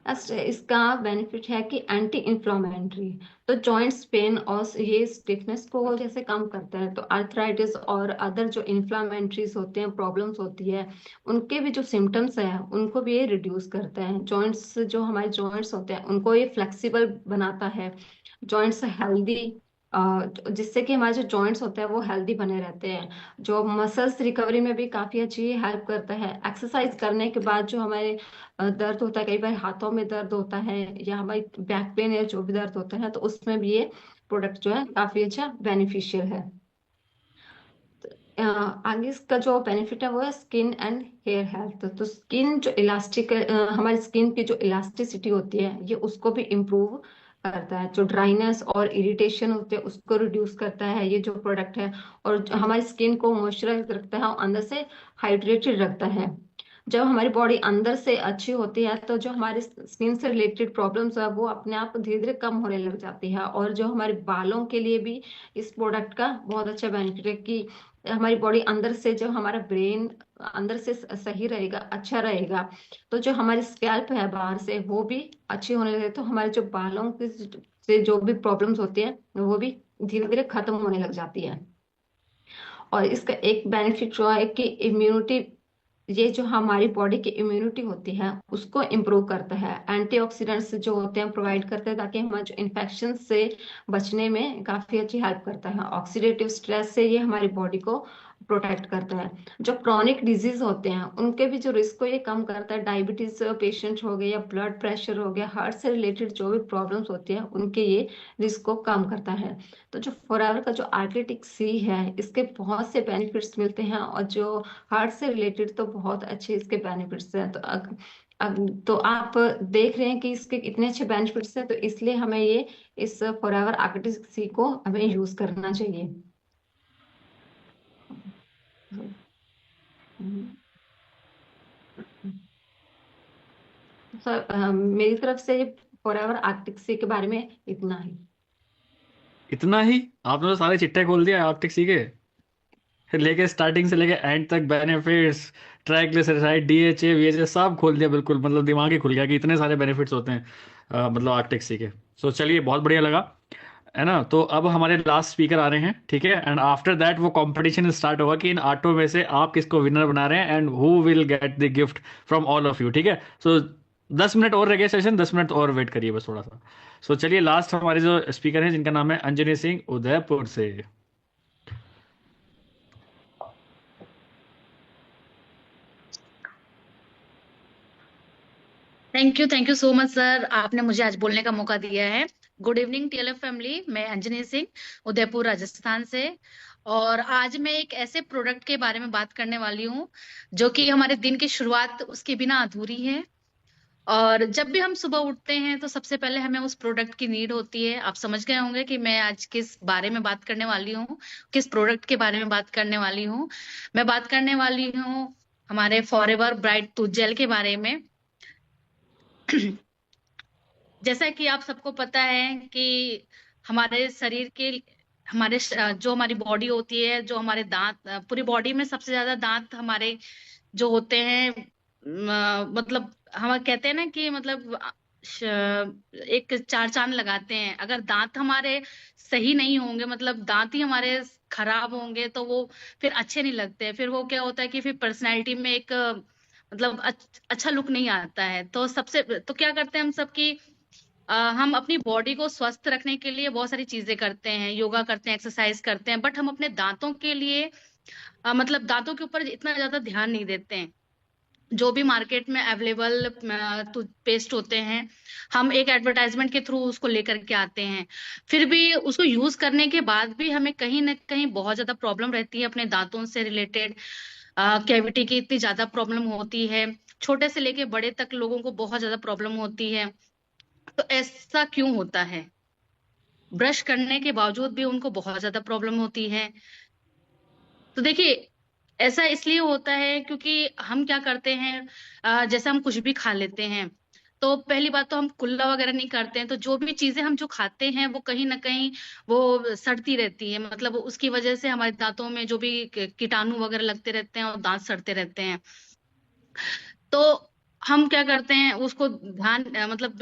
इसका बेनिफिट है कि एंटी इंफ्लामेटरी, तो जॉइंट्स पेन और ये स्टिफनेस को जैसे कम करता है। तो आर्थराइटिस और अदर जो इंफ्लामेटरीज होते हैं, प्रॉब्लम्स होती है, उनके भी जो सिम्टम्स है उनको भी ये रिड्यूस करता है। जॉइंट्स, जो हमारे जॉइंट्स होते हैं उनको ये फ्लेक्सिबल बनाता है, जॉइंट्स हेल्दी, जिससे कि हमारे जो जॉइंट्स होते हैं वो हेल्दी बने रहते हैं। जो मसल्स रिकवरी में भी काफी अच्छी हेल्प करता है। एक्सरसाइज करने के बाद जो हमारे दर्द होता है, कई बार हाथों में दर्द होता है या हमारी बैक पेन या जो भी दर्द होता है, तो उसमें भी ये प्रोडक्ट जो है काफी अच्छा बेनिफिशियल है। आगे इसका जो बेनिफिट है वो है स्किन एंड हेयर हेल्थ। तो स्किन जो इलास्टिक, हमारी स्किन की जो इलास्टिसिटी होती है ये उसको भी इम्प्रूव करता है। जो ड्राइनेस और इरिटेशन होते हैं उसको रिड्यूस करता है ये जो प्रोडक्ट है, और जो हमारी स्किन को मॉइस्चराइज रखता है और अंदर से हाइड्रेटेड रखता है। जब हमारी बॉडी अंदर से अच्छी होती है तो जो हमारे स्किन से रिलेटेड प्रॉब्लम्स है वो अपने आप धीरे धीरे कम होने लग जाती है। और जो हमारे बालों के लिए भी इस प्रोडक्ट का बहुत अच्छा बेनिफिट है कि हमारी बॉडी अंदर से, जब हमारा ब्रेन अंदर से सही रहेगा, अच्छा रहेगा, तो जो हमारी स्कैल्प है बाहर से वो भी अच्छी होने लगे, तो हमारे जो बालों के से जो भी प्रॉब्लम्स होती है वो भी धीरे धीरे खत्म होने लग जाती है। और इसका एक बेनिफिट जो है कि इम्यूनिटी, ये जो हमारी बॉडी की इम्यूनिटी होती है उसको इम्प्रूव करता है। एंटीऑक्सीडेंट्स जो होते हैं प्रोवाइड करते हैं ताकि हमारे जो इन्फेक्शन से बचने में काफी अच्छी हेल्प करता है। ऑक्सीडेटिव स्ट्रेस से ये हमारी बॉडी को प्रोटेक्ट करता है। जो क्रॉनिक डिजीज होते हैं उनके भी जो रिस्क को ये कम करता है। डायबिटीज पेशेंट हो गए या ब्लड प्रेशर हो गया, हार्ट से रिलेटेड जो भी प्रॉब्लम्स होती है उनके ये रिस्क को कम करता है। तो जो फॉरएवर का जो आर्किटिक सी है इसके बहुत से बेनिफिट्स मिलते हैं, और जो हार्ट से रिलेटेड तो बहुत अच्छे इसके बेनिफिट्स हैं। तो तो आप देख रहे हैं कि इसके इतने अच्छे बेनिफिट्स हैं, तो इसलिए हमें ये इस फॉरएवर आर्किटिक सी को हमें यूज करना चाहिए। सर मेरी तरफ से फॉरएवर आर्किटिक सी के बारे में इतना ही। इतना ही? आपने तो सारे चिट्टे खोल दिया आर्टिक सी के, फिर लेके स्टार्टिंग से लेके एंड तक बेनिफिट्स, ट्राइग्लिसराइड, डीएचए, वीएचए सब खोल दिया बिल्कुल। मतलब दिमाग ही खुल गया कि इतने सारे बेनिफिट्स होते हैं मतलब आर्टिक सी के। सो चलिए, बहुत बढ़िया लगा, है ना। तो अब हमारे लास्ट स्पीकर आ रहे हैं, ठीक है। एंड आफ्टर दैट वो कंपटीशन स्टार्ट होगा कि इन आठों में से आप किसको विनर बना रहे हैं and who will get the gift from all of you, ठीक है। सो 10 मिनट और रह गए सेशन, 10 मिनट और वेट करिए बस थोड़ा सा। सो चलिए, लास्ट हमारे जो स्पीकर हैं जिनका नाम है अंजनी सिंह उदयपुर से। Thank you so much sir, आपने मुझे आज बोलने का मौका दिया है। गुड इवनिंग टीएलएफ फैमिली, मैं अंजनी सिंह उदयपुर राजस्थान से। और आज मैं एक ऐसे प्रोडक्ट के बारे में बात करने वाली हूँ जो कि हमारे दिन की शुरुआत उसके बिना अधूरी है। और जब भी हम सुबह उठते हैं तो सबसे पहले हमें उस प्रोडक्ट की नीड होती है। आप समझ गए होंगे कि मैं आज किस बारे में बात करने वाली हूँ, किस प्रोडक्ट के बारे में बात करने वाली हूँ। मैं बात करने वाली हूँ हमारे फॉरएवर ब्राइट टूथ जेल के बारे में। जैसा कि आप सबको पता है कि हमारे शरीर के, जो हमारी बॉडी होती है, जो हमारे दांत, पूरी बॉडी में सबसे ज्यादा दांत हमारे जो होते हैं, मतलब हम कहते हैं ना कि मतलब एक चार चांद लगाते हैं। अगर दांत हमारे सही नहीं होंगे, मतलब दांत ही हमारे खराब होंगे, तो वो फिर अच्छे नहीं लगते। फिर वो क्या होता है कि फिर पर्सनैलिटी में एक मतलब अच्छा लुक नहीं आता है। तो क्या करते हैं हम सब कि हम अपनी बॉडी को स्वस्थ रखने के लिए बहुत सारी चीजें करते हैं, योगा करते हैं, एक्सरसाइज करते हैं, बट हम अपने दांतों के लिए मतलब दांतों के ऊपर इतना ज्यादा ध्यान नहीं देते हैं। जो भी मार्केट में अवेलेबल टूथपेस्ट होते हैं, हम एक एडवर्टाइजमेंट के थ्रू उसको लेकर के आते हैं। फिर भी उसको यूज करने के बाद भी हमें कहीं ना कहीं बहुत ज्यादा प्रॉब्लम रहती है अपने दांतों से रिलेटेड। कैविटी की इतनी ज्यादा प्रॉब्लम होती है, छोटे से लेके बड़े तक लोगों को बहुत ज्यादा प्रॉब्लम होती है। तो ऐसा क्यों होता है? ब्रश करने के बावजूद भी उनको बहुत ज्यादा प्रॉब्लम होती है। तो देखिए, ऐसा इसलिए होता है क्योंकि हम क्या करते हैं, जैसे हम कुछ भी खा लेते हैं, तो पहली बात तो हम कुल्ला वगैरह नहीं करते हैं, तो जो भी चीजें हम जो खाते हैं वो कहीं ना कहीं वो सड़ती रहती है, मतलब उसकी वजह से हमारे दांतों में जो भी कीटाणु वगैरह लगते रहते हैं और दांत सड़ते रहते हैं। तो हम क्या करते हैं, उसको मतलब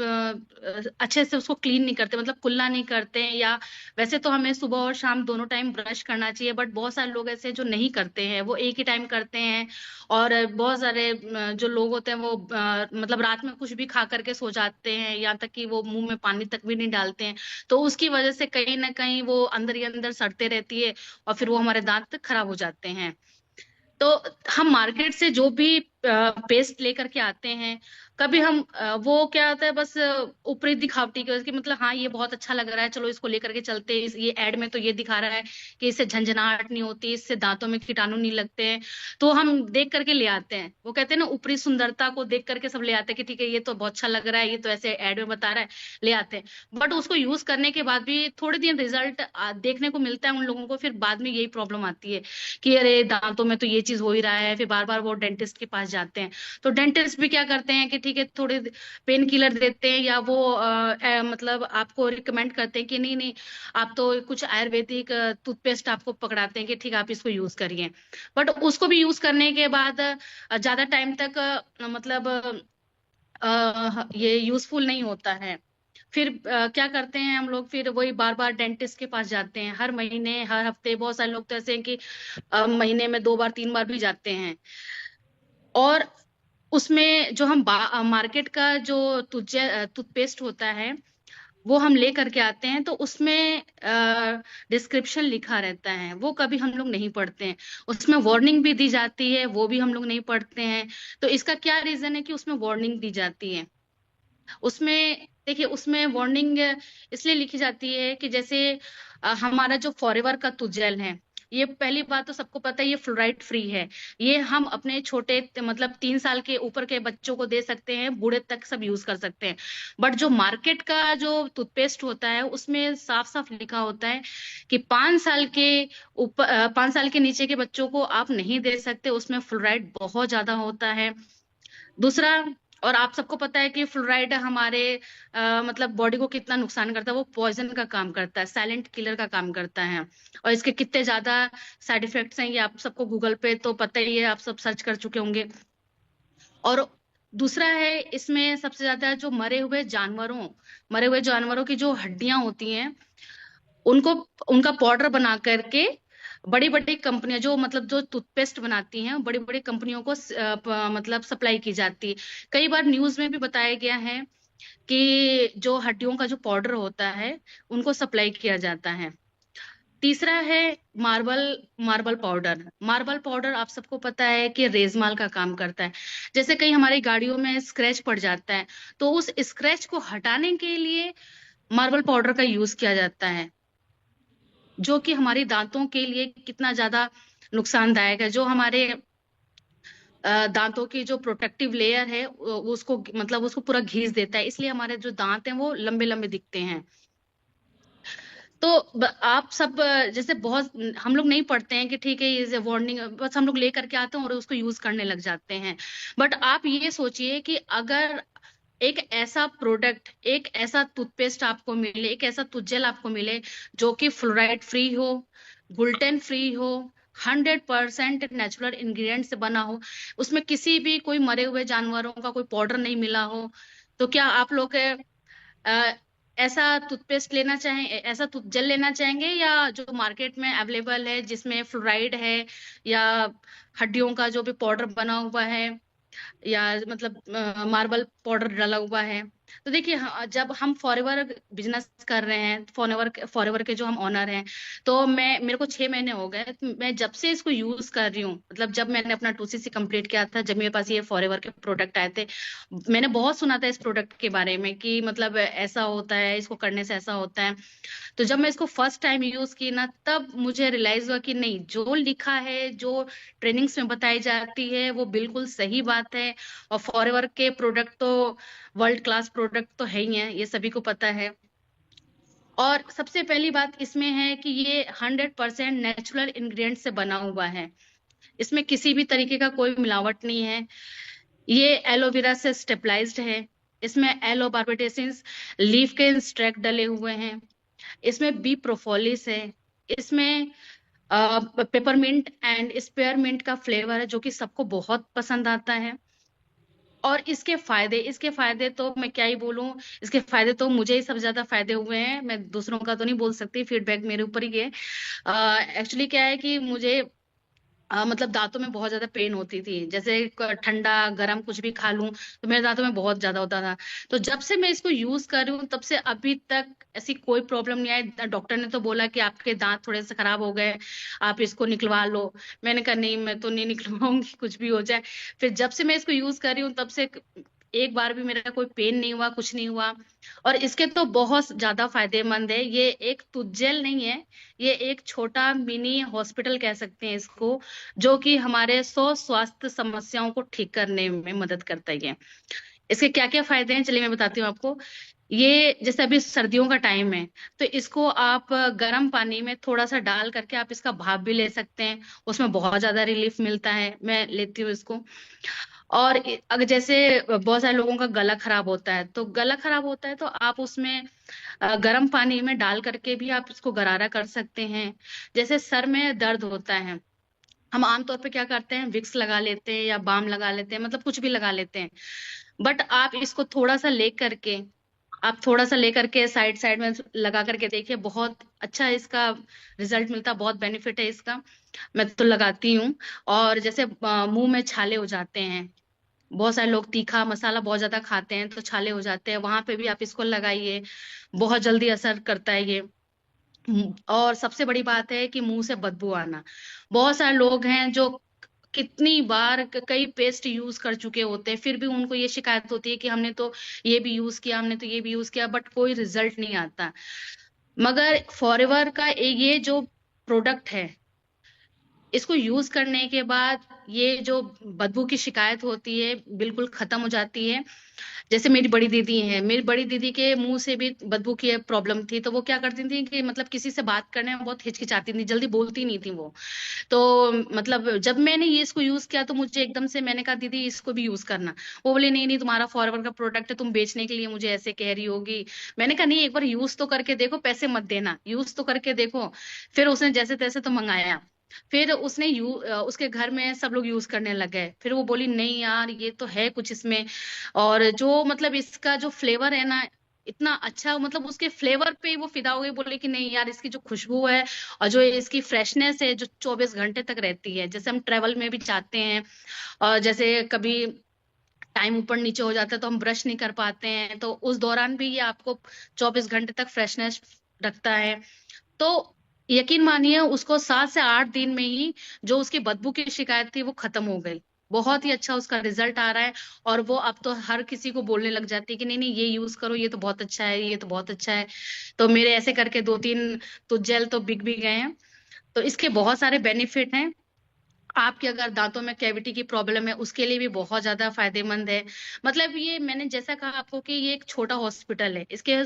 अच्छे से उसको क्लीन नहीं करते, मतलब कुल्ला नहीं करते हैं। या वैसे तो हमें सुबह और शाम दोनों टाइम ब्रश करना चाहिए, बट बहुत सारे लोग ऐसे हैं जो नहीं करते हैं, वो एक ही टाइम करते हैं। और बहुत सारे जो लोग होते हैं वो मतलब रात में कुछ भी खा करके सो जाते हैं, यहाँ तक कि वो मुंह में पानी तक भी नहीं डालते हैं। तो उसकी वजह से कहीं ना कहीं वो अंदर ही अंदर सड़ते रहती है, और फिर वो हमारे दांत खराब हो जाते हैं। तो हम मार्केट से जो भी पेस्ट लेकर के आते हैं, कभी हम वो क्या होता है, बस ऊपरी दिखावटी के मतलब हाँ ये बहुत अच्छा लग रहा है, चलो इसको लेकर के चलते हैं, ये एड में तो ये दिखा रहा है कि इससे झंझनाहट नहीं होती, इससे दांतों में कीटाणु नहीं लगते हैं, तो हम देख करके ले आते हैं। वो कहते हैं ना, ऊपरी सुंदरता को देख करके सब ले आते हैं कि ठीक है ये तो बहुत अच्छा लग रहा है, ये तो ऐसे एड में बता रहा है, ले आते हैं। बट उसको यूज करने के बाद भी थोड़े दिन रिजल्ट देखने को मिलता है उन लोगों को, फिर बाद में यही प्रॉब्लम आती है कि अरे दांतों में तो ये चीज हो ही रहा है, फिर बार बार वो डेंटिस्ट के पास जाते हैं। तो डेंटिस्ट भी क्या करते हैं कि ठीक है थोड़े पेन किलर देते हैं, या वो मतलब आपको रिकमेंड करते हैं कि नहीं नहीं, आप तो कुछ आयुर्वेदिक टूथपेस्ट आपको पकड़ाते हैं कि ठीक है आप इसको यूज करिए। बट उसको भी यूज करने के बाद ज्यादा टाइम तक मतलब ये यूजफुल नहीं होता है। फिर क्या करते हैं हम लोग, फिर वही बार बार डेंटिस्ट के पास जाते हैं, हर महीने हर हफ्ते। बहुत सारे लोग तो ऐसे हैं कि महीने में 2 बार 3 बार भी जाते हैं। और उसमें जो हम मार्केट का जो टूथपेस्ट होता है वो हम ले करके आते हैं, तो उसमें डिस्क्रिप्शन लिखा रहता है, वो कभी हम लोग नहीं पढ़ते हैं। उसमें वार्निंग भी दी जाती है, वो भी हम लोग नहीं पढ़ते हैं। तो इसका क्या रीजन है कि उसमें वार्निंग दी जाती है? उसमें देखिए, उसमें वार्निंग इसलिए लिखी जाती है कि जैसे हमारा जो फॉरएवर का टूथजेल है, ये पहली बात तो सबको पता है ये फ्लोराइड फ्री है। ये हम अपने छोटे मतलब 3 साल के ऊपर के बच्चों को दे सकते हैं, बूढ़े तक सब यूज कर सकते हैं। बट जो मार्केट का जो टूथपेस्ट होता है उसमें साफ साफ लिखा होता है कि 5 साल के ऊपर 5 साल के नीचे के बच्चों को आप नहीं दे सकते, उसमें फ्लोराइड बहुत ज्यादा होता है। दूसरा, और आप सबको पता है कि फ्लोराइड हमारे मतलब बॉडी को कितना नुकसान करता है, वो पॉइजन का काम करता है, साइलेंट किलर का काम करता है। और इसके कितने ज्यादा साइड इफेक्ट्स हैं ये आप सबको गूगल पे तो पता ही है, आप सब सर्च कर चुके होंगे। और दूसरा है, इसमें सबसे ज्यादा जो मरे हुए जानवरों की जो हड्डियां होती हैं, उनको उनका पाउडर बना करके बड़ी बड़ी कंपनियां जो मतलब जो टूथपेस्ट बनाती हैं, बड़ी बड़ी कंपनियों को मतलब सप्लाई की जाती है। कई बार न्यूज में भी बताया गया है कि जो हड्डियों का जो पाउडर होता है उनको सप्लाई किया जाता है। तीसरा है मार्बल मार्बल पाउडर आप सबको पता है कि रेजमाल का काम करता है। जैसे कहीं हमारी गाड़ियों में स्क्रैच पड़ जाता है, तो उस स्क्रैच को हटाने के लिए मार्बल पाउडर का यूज किया जाता है, जो कि हमारे दांतों के लिए कितना ज्यादा नुकसानदायक है। जो हमारे दांतों की जो प्रोटेक्टिव लेयर है उसको मतलब उसको पूरा घिस देता है, इसलिए हमारे जो दांत हैं वो लंबे लंबे दिखते हैं। तो आप सब जैसे बहुत हम लोग नहीं पढ़ते हैं कि ठीक है ये वार्निंग, बस हम लोग ले करके आते हैं और उसको यूज करने लग जाते हैं। बट आप ये सोचिए कि अगर एक ऐसा प्रोडक्ट, एक ऐसा टूथपेस्ट आपको मिले, एक ऐसा टूथजेल आपको मिले जो कि फ्लोराइड फ्री हो, ग्लूटेन फ्री हो, 100% नेचुरल इंग्रेडिएंट से बना हो, उसमें किसी भी कोई मरे हुए जानवरों का कोई पाउडर नहीं मिला हो, तो क्या आप लोग ऐसा टूथपेस्ट लेना चाहें, ऐसा टूथजेल लेना चाहेंगे, या जो मार्केट में अवेलेबल है जिसमें फ्लोराइड है या हड्डियों का जो भी पाउडर बना हुआ है या मतलब मार्बल पाउडर डाला हुआ है? तो देखिए जब हम फॉरएवर बिजनेस कर रहे हैं, फॉरएवर के जो हम ऑनर हैं, तो मेरे को 6 महीने हो गए, तो मैं जब से इसको यूज कर रही हूँ, मतलब जब मैंने अपना 2cc कंप्लीट किया था, जब मेरे पास ये फॉरएवर के प्रोडक्ट आए थे, मैंने बहुत सुना था इस प्रोडक्ट के बारे में कि मतलब ऐसा होता है, इसको करने से ऐसा होता है। तो जब मैं इसको फर्स्ट टाइम यूज की ना, तब मुझे रियलाइज हुआ कि नहीं, जो लिखा है, जो ट्रेनिंग्स में बताई जाती है वो बिल्कुल सही बात है। और फॉरएवर के प्रोडक्ट तो वर्ल्ड क्लास प्रोडक्ट तो है ही है, ये सभी को पता है। और सबसे पहली बात इसमें है कि ये 100% नेचुरल इंग्रेडिएंट से बना हुआ है। इसमें किसी भी तरीके का कोई मिलावट नहीं है। ये एलोवेरा से स्टेबलाइज्ड है। इसमें एलो बार्बाडेंसिस लीफ के एक्सट्रैक्ट डले हुए हैं। इसमें बी प्रोपोलिस है। इसमें पेपरमिंट एंड स्पेयरमिंट का फ्लेवर है, जो कि सबको बहुत पसंद आता है। और इसके फायदे तो मैं क्या ही बोलूं, इसके फायदे तो मुझे ही सबसे ज्यादा फायदे हुए हैं, मैं दूसरों का तो नहीं बोल सकती, फीडबैक मेरे ऊपर ही है। एक्चुअली क्या है कि मुझे मतलब दांतों में बहुत ज्यादा पेन होती थी, जैसे ठंडा गरम कुछ भी खा लूं तो मेरे दांतों में बहुत ज्यादा होता था। तो जब से मैं इसको यूज कर रही हूँ तब से अभी तक ऐसी कोई प्रॉब्लम नहीं आई। डॉक्टर ने तो बोला कि आपके दांत थोड़े से खराब हो गए, आप इसको निकलवा लो। मैंने कहा नहीं, मैं तो नहीं निकलवाऊंगी, कुछ भी हो जाए। फिर जब से मैं इसको यूज कर रही हूँ तब से एक बार भी मेरा कोई पेन नहीं हुआ, कुछ नहीं हुआ। और इसके तो बहुत ज्यादा फायदेमंद है। ये एक तुज्जेल नहीं है, ये एक छोटा मिनी हॉस्पिटल कह सकते हैं इसको, जो कि हमारे 100 स्वास्थ्य समस्याओं को ठीक करने में मदद करता है। इसके क्या क्या फायदे हैं चलिए मैं बताती हूँ आपको। ये जैसे अभी सर्दियों का टाइम है, तो इसको आप गर्म पानी में थोड़ा सा डाल करके आप इसका भाप भी ले सकते हैं, उसमें बहुत ज्यादा रिलीफ मिलता है। मैं लेती हूँ इसको। और अगर जैसे बहुत सारे लोगों का गला खराब होता है, तो गला खराब होता है तो आप उसमें गर्म पानी में डाल करके भी आप इसको गरारा कर सकते हैं। जैसे सर में दर्द होता है, हम आमतौर पे क्या करते हैं, विक्स लगा लेते हैं या बाम लगा लेते हैं, मतलब कुछ भी लगा लेते हैं। बट आप इसको थोड़ा सा लेकर के साइड साइड में लगा करके देखिए, बहुत अच्छा इसका रिजल्ट मिलता है, बहुत बेनिफिट है इसका। मैं तो लगाती हूँ। और जैसे मुंह में छाले हो जाते हैं, बहुत सारे लोग तीखा मसाला बहुत ज्यादा खाते हैं तो छाले हो जाते हैं, वहां पे भी आप इसको लगाइए, बहुत जल्दी असर करता है ये। और सबसे बड़ी बात है कि मुंह से बदबू आना, बहुत सारे लोग हैं जो कितनी बार कई पेस्ट यूज कर चुके होते हैं, फिर भी उनको ये शिकायत होती है कि हमने तो ये भी यूज किया, हमने तो ये भी यूज किया, बट कोई रिजल्ट नहीं आता। मगर फॉरएवर का ये जो प्रोडक्ट है, इसको यूज करने के बाद ये जो बदबू की शिकायत होती है बिल्कुल खत्म हो जाती है। जैसे मेरी बड़ी दीदी है, मेरी बड़ी दीदी के मुंह से भी बदबू की प्रॉब्लम थी, तो वो क्या करती थी कि मतलब किसी से बात करने में बहुत हिचकिचाती थी, जल्दी बोलती नहीं थी वो। तो मतलब जब मैंने ये इसको यूज किया तो मुझे एकदम से, मैंने कहा दीदी इसको भी यूज करना। वो बोले नहीं नहीं, तुम्हारा फॉरएवर का प्रोडक्ट है, तुम बेचने के लिए मुझे ऐसे कह रही होगी। मैंने कहा नहीं, एक बार यूज तो करके देखो, पैसे मत देना, यूज तो करके देखो। फिर उसने जैसे तैसे तो मंगाया, फिर उसने उसके घर में सब लोग यूज करने लग गए। फिर वो बोली नहीं यार, ये तो है कुछ इसमें। और जो मतलब इसका जो फ्लेवर है ना, इतना अच्छा, मतलब उसके फ्लेवर पे वो फिदा हो गई, बोले कि नहीं यार, इसकी जो खुशबू है और जो इसकी फ्रेशनेस है जो 24 घंटे तक रहती है। जैसे हम ट्रेवल में भी जाते हैं और जैसे कभी टाइम ऊपर नीचे हो जाता है तो हम ब्रश नहीं कर पाते हैं, तो उस दौरान भी ये आपको 24 घंटे तक फ्रेशनेस रखता है। तो यकीन मानिए उसको 7 से 8 दिन में ही जो उसकी बदबू की शिकायत थी वो खत्म हो गई। बहुत ही अच्छा उसका रिजल्ट आ रहा है। और वो अब तो हर किसी को बोलने लग जाती है कि नहीं नहीं, ये यूज करो, ये तो बहुत अच्छा है, ये तो बहुत अच्छा है। तो मेरे ऐसे करके 2-3 तो जेल तो बिक भी गए हैं। तो इसके बहुत सारे बेनिफिट हैं। आपके अगर दांतों में कैविटी की प्रॉब्लम है उसके लिए भी बहुत ज्यादा फायदेमंद है। मतलब ये मैंने जैसा कहा आपको कि ये एक छोटा हॉस्पिटल है, इसके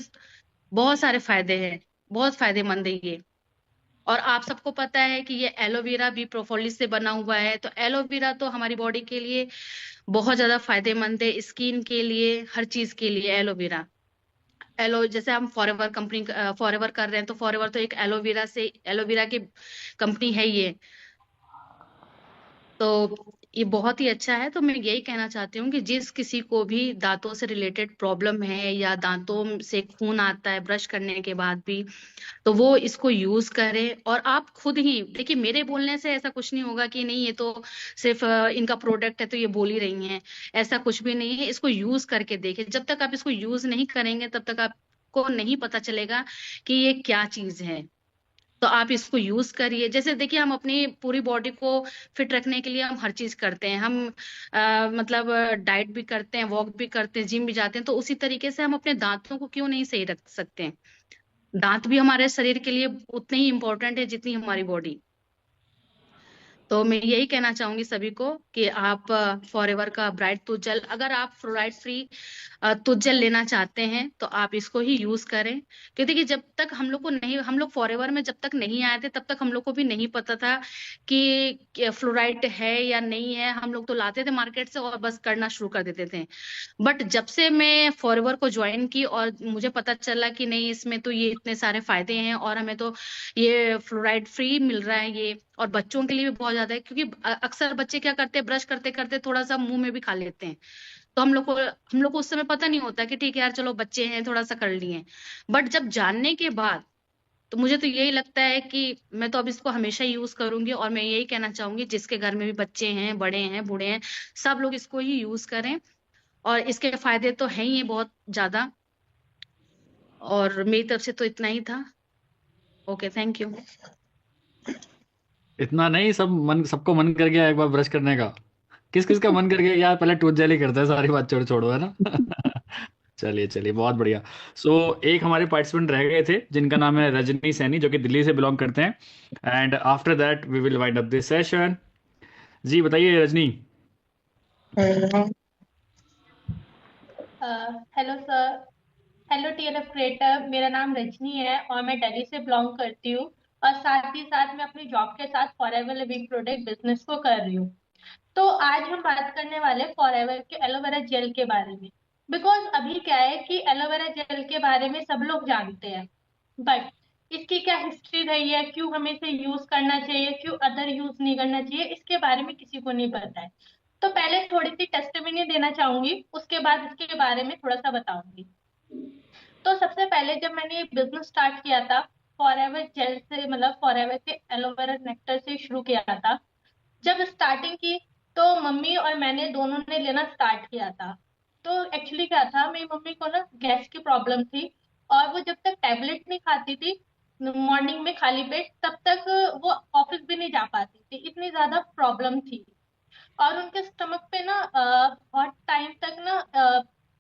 बहुत सारे फायदे हैं, बहुत फायदेमंद है ये। और आप सबको पता है कि ये एलोवेरा बी प्रोपोलिस से बना हुआ है, तो एलोवेरा तो हमारी बॉडी के लिए बहुत ज्यादा फायदेमंद है, स्किन के लिए, हर चीज के लिए एलोवेरा। जैसे हम फॉरएवर कर रहे हैं, तो फॉरएवर तो एक एलोवेरा की कंपनी है ये। तो ये बहुत ही अच्छा है। तो मैं यही कहना चाहती हूँ कि जिस किसी को भी दांतों से रिलेटेड प्रॉब्लम है या दांतों से खून आता है ब्रश करने के बाद भी, तो वो इसको यूज करें। और आप खुद ही देखिए, मेरे बोलने से ऐसा कुछ नहीं होगा कि नहीं ये तो सिर्फ इनका प्रोडक्ट है तो ये बोल ही रही हैं, ऐसा कुछ भी नहीं है। इसको यूज करके देखिए, जब तक आप इसको यूज नहीं करेंगे तब तक आपको नहीं पता चलेगा कि ये क्या चीज है। तो आप इसको यूज करिए। जैसे देखिए, हम अपनी पूरी बॉडी को फिट रखने के लिए हम हर चीज करते हैं, हम मतलब डाइट भी करते हैं, वॉक भी करते हैं, जिम भी जाते हैं, तो उसी तरीके से हम अपने दांतों को क्यों नहीं सही रख सकते हैं। दांत भी हमारे शरीर के लिए उतने ही इम्पोर्टेंट है जितनी हमारी बॉडी। तो मैं यही कहना चाहूंगी सभी को कि आप फॉरएवर का ब्राइट टूथ जेल, अगर आप फ्लोराइड फ्री टूथ जेल लेना चाहते हैं तो आप इसको ही यूज करें। क्योंकि देखिए, जब तक हम लोग को नहीं, हम लोग फॉरएवर में जब तक नहीं आए थे तब तक हम लोग को भी नहीं पता था कि फ्लोराइड है या नहीं है। हम लोग तो लाते थे मार्केट से और बस करना शुरू कर देते थे। बट जब से मैं फॉरएवर को ज्वाइन की और मुझे पता चला कि नहीं, इसमें तो ये इतने सारे फायदे हैं और हमें तो ये फ्लोराइड फ्री मिल रहा है ये, और बच्चों के लिए भी बहुत ज्यादा है। क्योंकि अक्सर बच्चे क्या करते हैं, ब्रश करते करते थोड़ा सा मुंह में भी खा लेते हैं। तो हम लोग को उस समय पता नहीं होता कि ठीक है यार, चलो बच्चे हैं, थोड़ा सा कर लिए। बट जब जानने के बाद तो मुझे तो यही लगता है कि मैं तो अब इसको हमेशा यूज करूंगी। और मैं यही कहना चाहूंगी, जिसके घर में भी बच्चे हैं, बड़े हैं, बूढ़े हैं, सब लोग इसको ही यूज करें। और इसके फायदे तो हैं ही बहुत ज्यादा। और मेरी तरफ से तो इतना ही था। Okay, thank you. इतना नहीं, सबको मन कर गया एक बार ब्रश करने का। किस किस का मन कर गया यार, पहले टूथ जेल ही करते हैं, सारी बात छोड़ छोड़ो, है ना। चलिए चलिए, बहुत बढ़िया। सो एक हमारे पार्टिसिपेंट रह गए थे जिनका नाम है रजनी सैनी, जो कि दिल्ली से बिलोंग करते हैं। And after that we will wind up this session. जी बताइए Rajni. Hello sir, hello TLF creator. मेरा नाम रजनी है और मैं दिल्ली से बिलोंग करती हूँ। और साथ ही साथ मैं अपनी जॉब के साथ फॉरएवर लिविंग प्रोडक्ट बिजनेस को कर रही हूँ। तो आज हम बात करने वाले फॉरएवर के एलोवेरा जेल के बारे में। बिकॉज अभी क्या है कि एलोवेरा जेल के बारे में सब लोग जानते हैं, बट इसकी क्या हिस्ट्री रही है, क्यों हमें इसे यूज करना चाहिए, क्यों अदर यूज नहीं करना चाहिए, इसके बारे में किसी को नहीं पता है। तो पहले थोड़ी सी टेस्टिमनी देना चाहूंगी, उसके बाद इसके बारे में थोड़ा सा बताऊंगी। तो सबसे पहले जब मैंने ये बिजनेस स्टार्ट किया था, फॉरएवर जेल से, मतलब फॉरएवर के एलोवेरा नेक्टर से शुरू किया था। जब स्टार्टिंग की तो मम्मी और मैंने दोनों ने लेना स्टार्ट किया था। तो एक्चुअली क्या था, मेरी मम्मी को ना गैस की प्रॉब्लम थी और वो जब तक टैबलेट नहीं खाती थी मॉर्निंग में खाली पेट, तब तक वो ऑफिस भी नहीं जा पाती थी, इतनी ज्यादा प्रॉब्लम थी। और उनके स्टमक पे ना बहुत टाइम तक ना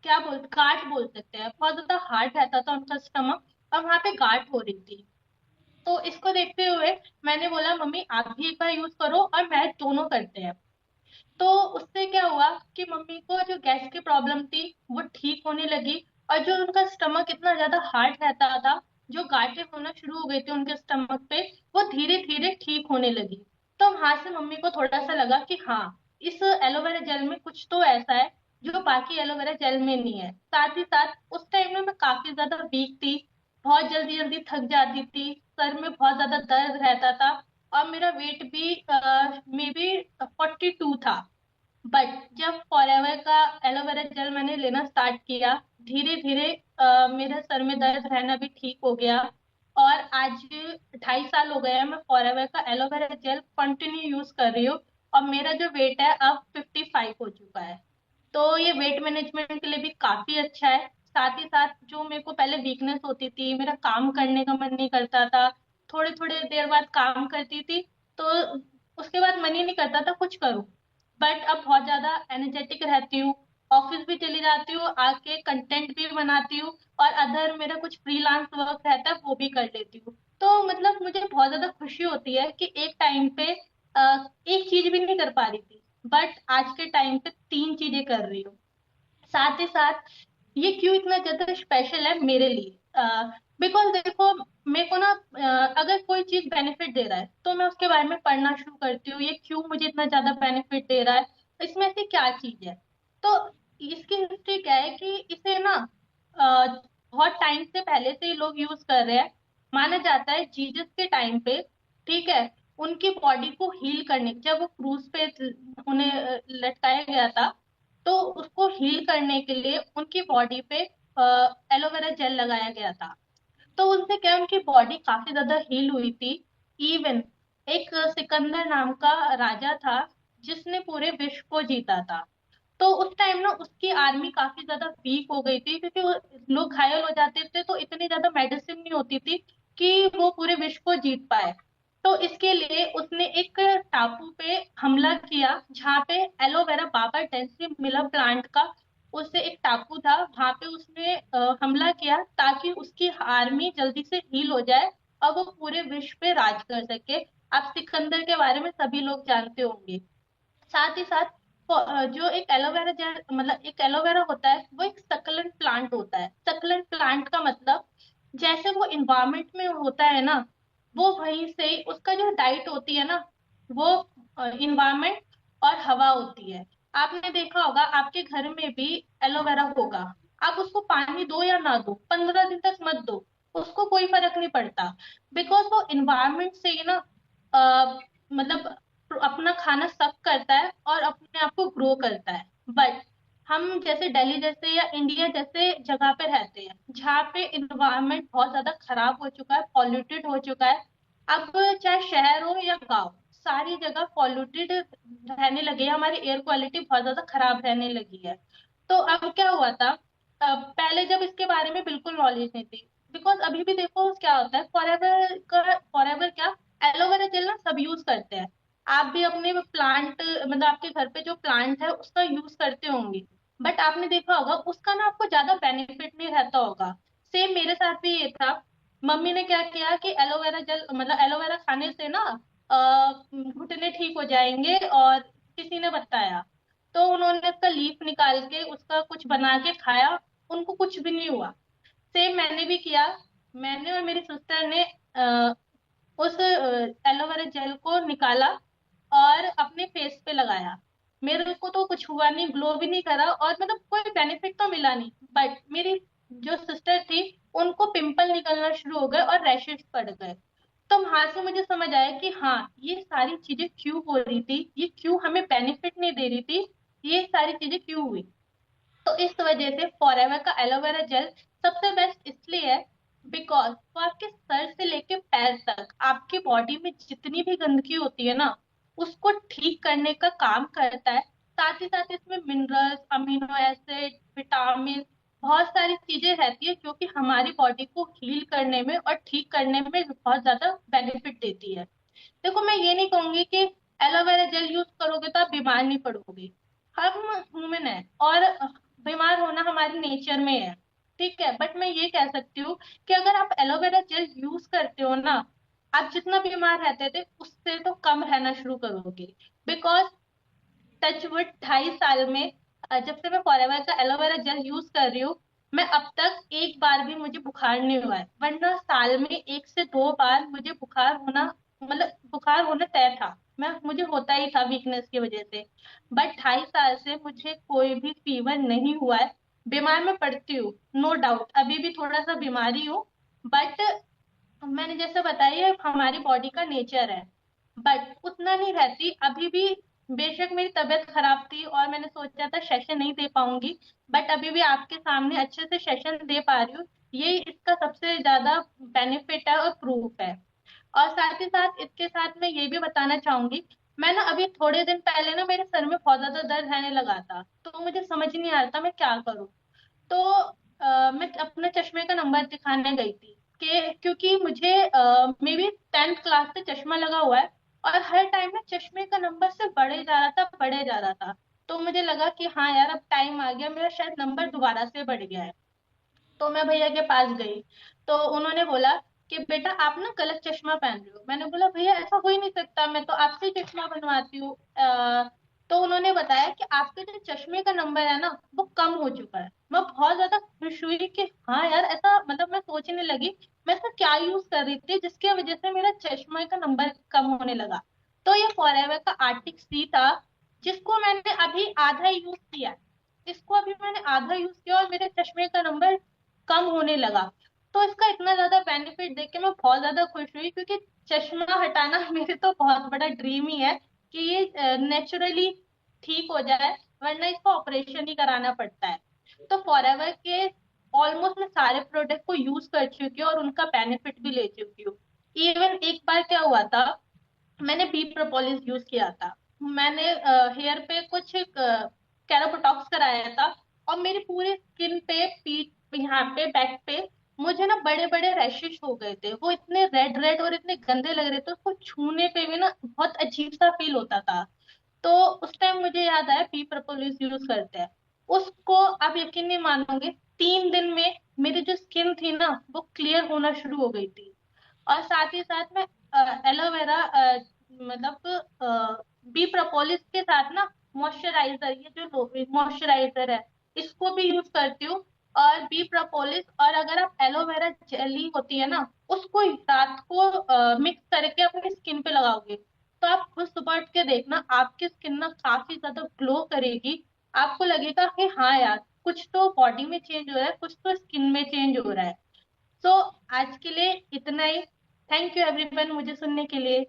क्या बोल गांठ बोल सकते हैं, बहुत ज्यादा हार्ड रहता था उनका स्टमक और वहां पे गांठ हो रही थी। तो इसको देखते हुए मैंने बोला मम्मी आप भी एक बार यूज करो और मैं दोनों करते हैं। तो उससे क्या हुआ कि मम्मी को जो गैस की प्रॉब्लम थी वो ठीक होने लगी, और जो उनका स्टमक इतना ज्यादा हार्ड रहता था, जो गांठें होना शुरू हो गई थी उनके स्टमक पे, वो धीरे धीरे ठीक होने लगी। तो वहां से मम्मी को थोड़ा सा लगा कि हाँ, इस एलोवेरा जेल में कुछ तो ऐसा है जो बाकी एलोवेरा जेल में नहीं है। साथ ही साथ उस टाइम में मैं काफी ज्यादा वीक थी, बहुत जल्दी जल्दी थक जाती थी, सर में बहुत ज्यादा दर्द रहता था और मेरा वेट भी मे बी 42 था। बट जब फॉरएवर का एलोवेरा जेल मैंने लेना स्टार्ट किया, धीरे धीरे मेरे सर में दर्द रहना भी ठीक हो गया। और आज 2.5 साल हो गया है मैं फॉरएवर का एलोवेरा जेल कंटिन्यू यूज कर रही हूँ और मेरा जो वेट है अब 55 हो चुका है। तो ये वेट मैनेजमेंट के लिए भी काफी अच्छा है। साथ ही साथ जो मेरे को पहले वीकनेस होती थी, मेरा काम करने का मन नहीं करता था, थोड़ी थोड़ी देर बाद काम करती थी तो उसके बाद मन ही नहीं करता था कुछ करूं। बट अब बहुत ज्यादा एनर्जेटिक रहती हूँ, ऑफिस भी चली जाती हूँ, आके कंटेंट भी बनाती हूँ और अदर मेरा कुछ फ्रीलांस वर्क रहता है वो भी कर लेती हूँ। तो मतलब मुझे बहुत ज्यादा खुशी होती है कि एक टाइम पे एक चीज भी नहीं कर पा रही थी, बट आज के टाइम पे 3 चीजें कर रही हूँ। साथ ही साथ ये क्यों इतना ज्यादा स्पेशल है मेरे लिए, बिकॉज देखो मेरे को ना अगर कोई चीज बेनिफिट दे रहा है तो मैं उसके बारे में पढ़ना शुरू करती हूँ, ये क्यों मुझे इतना ज्यादा बेनिफिट दे रहा है, इसमें ऐसी क्या चीज है। तो इसकी हिस्ट्री क्या है कि इसे ना बहुत टाइम से पहले से ही लोग यूज कर रहे हैं। माना जाता है जीसस के टाइम पे, ठीक है, उनकी बॉडी को हील करने, जब वो क्रूज पे उन्हें लटकाया गया था, तो उसको हील करने के लिए उनकी बॉडी पे एलोवेरा जेल लगाया गया था। तो उनसे क्या उनकी बॉडी काफी ज्यादा हील हुई थी। इवन एक सिकंदर नाम का राजा था जिसने पूरे विश्व को जीता था। तो उस टाइम ना उसकी आर्मी काफी ज्यादा वीक हो गई थी, क्योंकि लोग घायल हो जाते थे तो इतनी ज्यादा मेडिसिन नहीं होती थी कि वो पूरे विश्व को जीत पाए। तो इसके लिए उसने एक टापू पे हमला किया जहाँ पे एलोवेरा बाबा डेंसी मिला प्लांट का, उससे एक टापू था वहां पे उसने हमला किया ताकि उसकी आर्मी जल्दी से हील हो जाए और वो पूरे विश्व पे राज कर सके। आप सिकंदर के बारे में सभी लोग जानते होंगे। साथ ही साथ जो एक एलोवेरा जेल मतलब एक एलोवेरा होता है, वो एक सकलेंट प्लांट होता है। सकलेंट प्लांट का मतलब जैसे वो इन्वायरमेंट में होता है ना, वो वहीं से उसका जो डाइट होती है ना, वो इन्वायरमेंट और हवा होती है। आपने देखा होगा आपके घर में भी एलोवेरा होगा, आप उसको पानी दो या ना दो, 15 दिन तक मत दो, उसको कोई फर्क नहीं पड़ता। बिकॉज वो इन्वायरमेंट से ही ना मतलब अपना खाना सक करता है और अपने आप को ग्रो करता है। बट हम जैसे दिल्ली जैसे या इंडिया जैसे जगह पे रहते हैं जहाँ पे इन्वायरमेंट बहुत ज्यादा खराब हो चुका है, पॉल्यूटेड हो चुका है। अब चाहे शहर हो या गांव, सारी जगह पॉल्यूटेड रहने लगे हैं, हमारी एयर क्वालिटी बहुत ज्यादा खराब रहने लगी है। तो अब क्या हुआ था, पहले जब इसके बारे में बिल्कुल नॉलेज नहीं थी। बिकॉज अभी भी देखो क्या होता है, फॉरएवर क्या, एलोवेरा जेल ना सब यूज करते हैं। आप भी अपने प्लांट मतलब आपके घर पे जो प्लांट है उसका यूज करते होंगे, बट आपने देखा होगा उसका ना आपको ज्यादा बेनिफिट नहीं रहता होगा। सेम मेरे साथ भी ये था। मम्मी ने क्या किया कि एलोवेरा जेल मतलब एलोवेरा खाने से ना घुटने ठीक हो जाएंगे, और किसी ने बताया, तो उन्होंने उसका लीफ निकाल के उसका कुछ बना के खाया, उनको कुछ भी नहीं हुआ। सेम मैंने भी किया। मैंने और मेरी सिस्टर ने उस एलोवेरा जेल को निकाला और अपने फेस पे लगाया। मेरे को तो कुछ हुआ नहीं, ग्लो भी नहीं करा, और मतलब कोई बेनिफिट तो मिला नहीं। बट मेरी जो सिस्टर थी, उनको पिंपल निकलना शुरू हो गए और रैशेस पड़ गए। तो वहां से मुझे समझ आया कि हाँ, ये सारी चीजें क्यों हो रही थी, ये क्यों हमें बेनिफिट नहीं दे रही थी, ये सारी चीजें क्यों हुई। तो इस वजह से फॉरएवर का एलोवेरा जेल सबसे बेस्ट इसलिए है, बिकॉज वो आपके सर से लेके पैर तक आपकी बॉडी में जितनी भी गंदगी होती है ना, उसको ठीक करने का काम करता है। साथ ही साथ इसमें मिनरल्स, अमीनो एसिड, विटामिन, बहुत सारी चीजें रहती है जो कि हमारी बॉडी को हील करने में और ठीक करने में बहुत ज्यादा बेनिफिट देती है। देखो मैं ये नहीं कहूंगी कि एलोवेरा जेल यूज करोगे तो आप बीमार नहीं पड़ोगे। हम ह्यूमन है और बीमार होना हमारे नेचर में है, ठीक है। बट मैं ये कह सकती हूँ कि अगर आप एलोवेरा जेल यूज करते हो ना, आप जितना बीमार रहते थे उससे तो कम रहना शुरू करोगे। बिकॉज टचवुड 2.5 साल में जब से मैं फॉरएवर का एलोवेरा जेल यूज कर रही हूँ, मैं अब तक एक बार भी मुझे बुखार नहीं हुआ है। वरना साल में 1 से 2 बार मुझे बुखार होना मतलब बुखार होना तय था, मैं मुझे होता ही था वीकनेस की वजह से। बट 2.5 साल से मुझे कोई भी फीवर नहीं हुआ है। बीमार मैं पड़ती हूँ, नो डाउट, अभी भी थोड़ा सा बीमारी हूँ। बट मैंने जैसे बताया ये हमारी बॉडी का नेचर है। बट उतना नहीं रहती अभी भी। बेशक मेरी तबीयत खराब थी और मैंने सोचा था सेशन नहीं दे पाऊंगी, बट अभी भी आपके सामने अच्छे से सेशन दे पा रही हूँ। ये इसका सबसे ज्यादा बेनिफिट है और प्रूफ है। और साथ ही साथ इसके साथ मैं ये भी बताना चाहूंगी, मैं ना अभी थोड़े दिन पहले ना मेरे सर में बहुत ज्यादा दर्द रहने लगा था, तो मुझे समझ नहीं आ रहा था मैं क्या करूँ। तो मैं अपने चश्मे का नंबर दिखाने गई थी कि क्योंकि मुझे मे बी 10th क्लास से चश्मा लगा हुआ है, और हर टाइम ना चश्मे का नंबर से बढ़े जा रहा था, बढ़े जा रहा था। तो मुझे लगा कि हाँ यार, अब टाइम आ गया, मेरा शायद नंबर दोबारा से बढ़ गया है। तो मैं भैया के पास गई, तो उन्होंने बोला कि बेटा आप ना गलत चश्मा पहन रहे हो। मैंने बोला भैया ऐसा हो ही नहीं सकता, मैं तो आपसे ही चश्मा बनवाती हूँ। तो उन्होंने बताया कि आपके जो चश्मे का नंबर है ना, वो कम हो चुका है। मैं बहुत ज्यादा खुश हुई कि हाँ यार, ऐसा मतलब मैं सोचने लगी मैं ऐसा क्या यूज कर रही थी जिसकी वजह से मेरा चश्मे का नंबर कम होने लगा। तो ये फॉरएवर का आर्टिक सी था, जिसको मैंने अभी आधा यूज किया। इसको अभी मैंने आधा यूज किया और मेरे चश्मे का नंबर कम होने लगा। तो इसका इतना ज्यादा बेनिफिट देख के मैं बहुत ज्यादा खुश हुई, क्योंकि चश्मा हटाना मेरे तो बहुत बड़ा ड्रीम ही है कि ये नेचुरली ठीक हो जाए, वरना इसको ऑपरेशन ही कराना पड़ता है। तो फॉरएवर के ऑलमोस्ट मैं सारे प्रोडक्ट को यूज कर चुकी हूँ और उनका बेनिफिट भी ले चुकी हूँ। इवन एक बार क्या हुआ था, मैंने बी प्रोपोलिस यूज किया था। मैंने हेयर पे कुछ कैराबोटॉक्स कराया था, और मेरी पूरी स्किन पे, पीठ यहाँ पे, बैक पे मुझे ना बड़े बड़े रैशेस हो गए थे। वो इतने रेड रेड और इतने गंदे लग रहे थे, उसको छूने पे भी ना बहुत अजीब सा फील होता था। तो उस टाइम मुझे याद आया बी प्रोपोलिस यूज करते हैं। उसको आप यकीन नहीं मानोगे, 3 दिन में मेरी जो स्किन थी ना वो क्लियर होना शुरू हो गई थी। और साथ ही साथ में एलोवेरा मतलब बी प्रोपोलिस के साथ ना मॉइस्चराइजर, ये जो मॉइस्चराइजर है इसको भी यूज करती हूँ। और बी प्रोपोलिस, और अगर आप एलोवेरा जेली होती है ना उसको रात को मिक्स करके अपनी स्किन पे लगाओगे तो आप खुद सुबह उठ के देखना आपकी स्किन ना काफी ज्यादा ग्लो करेगी। आपको लगेगा कि हाँ यार कुछ तो बॉडी में चेंज हो रहा है, कुछ तो स्किन में चेंज हो रहा है। सो आज के लिए इतना ही। थैंक यू एवरीवन मुझे सुनने के लिए।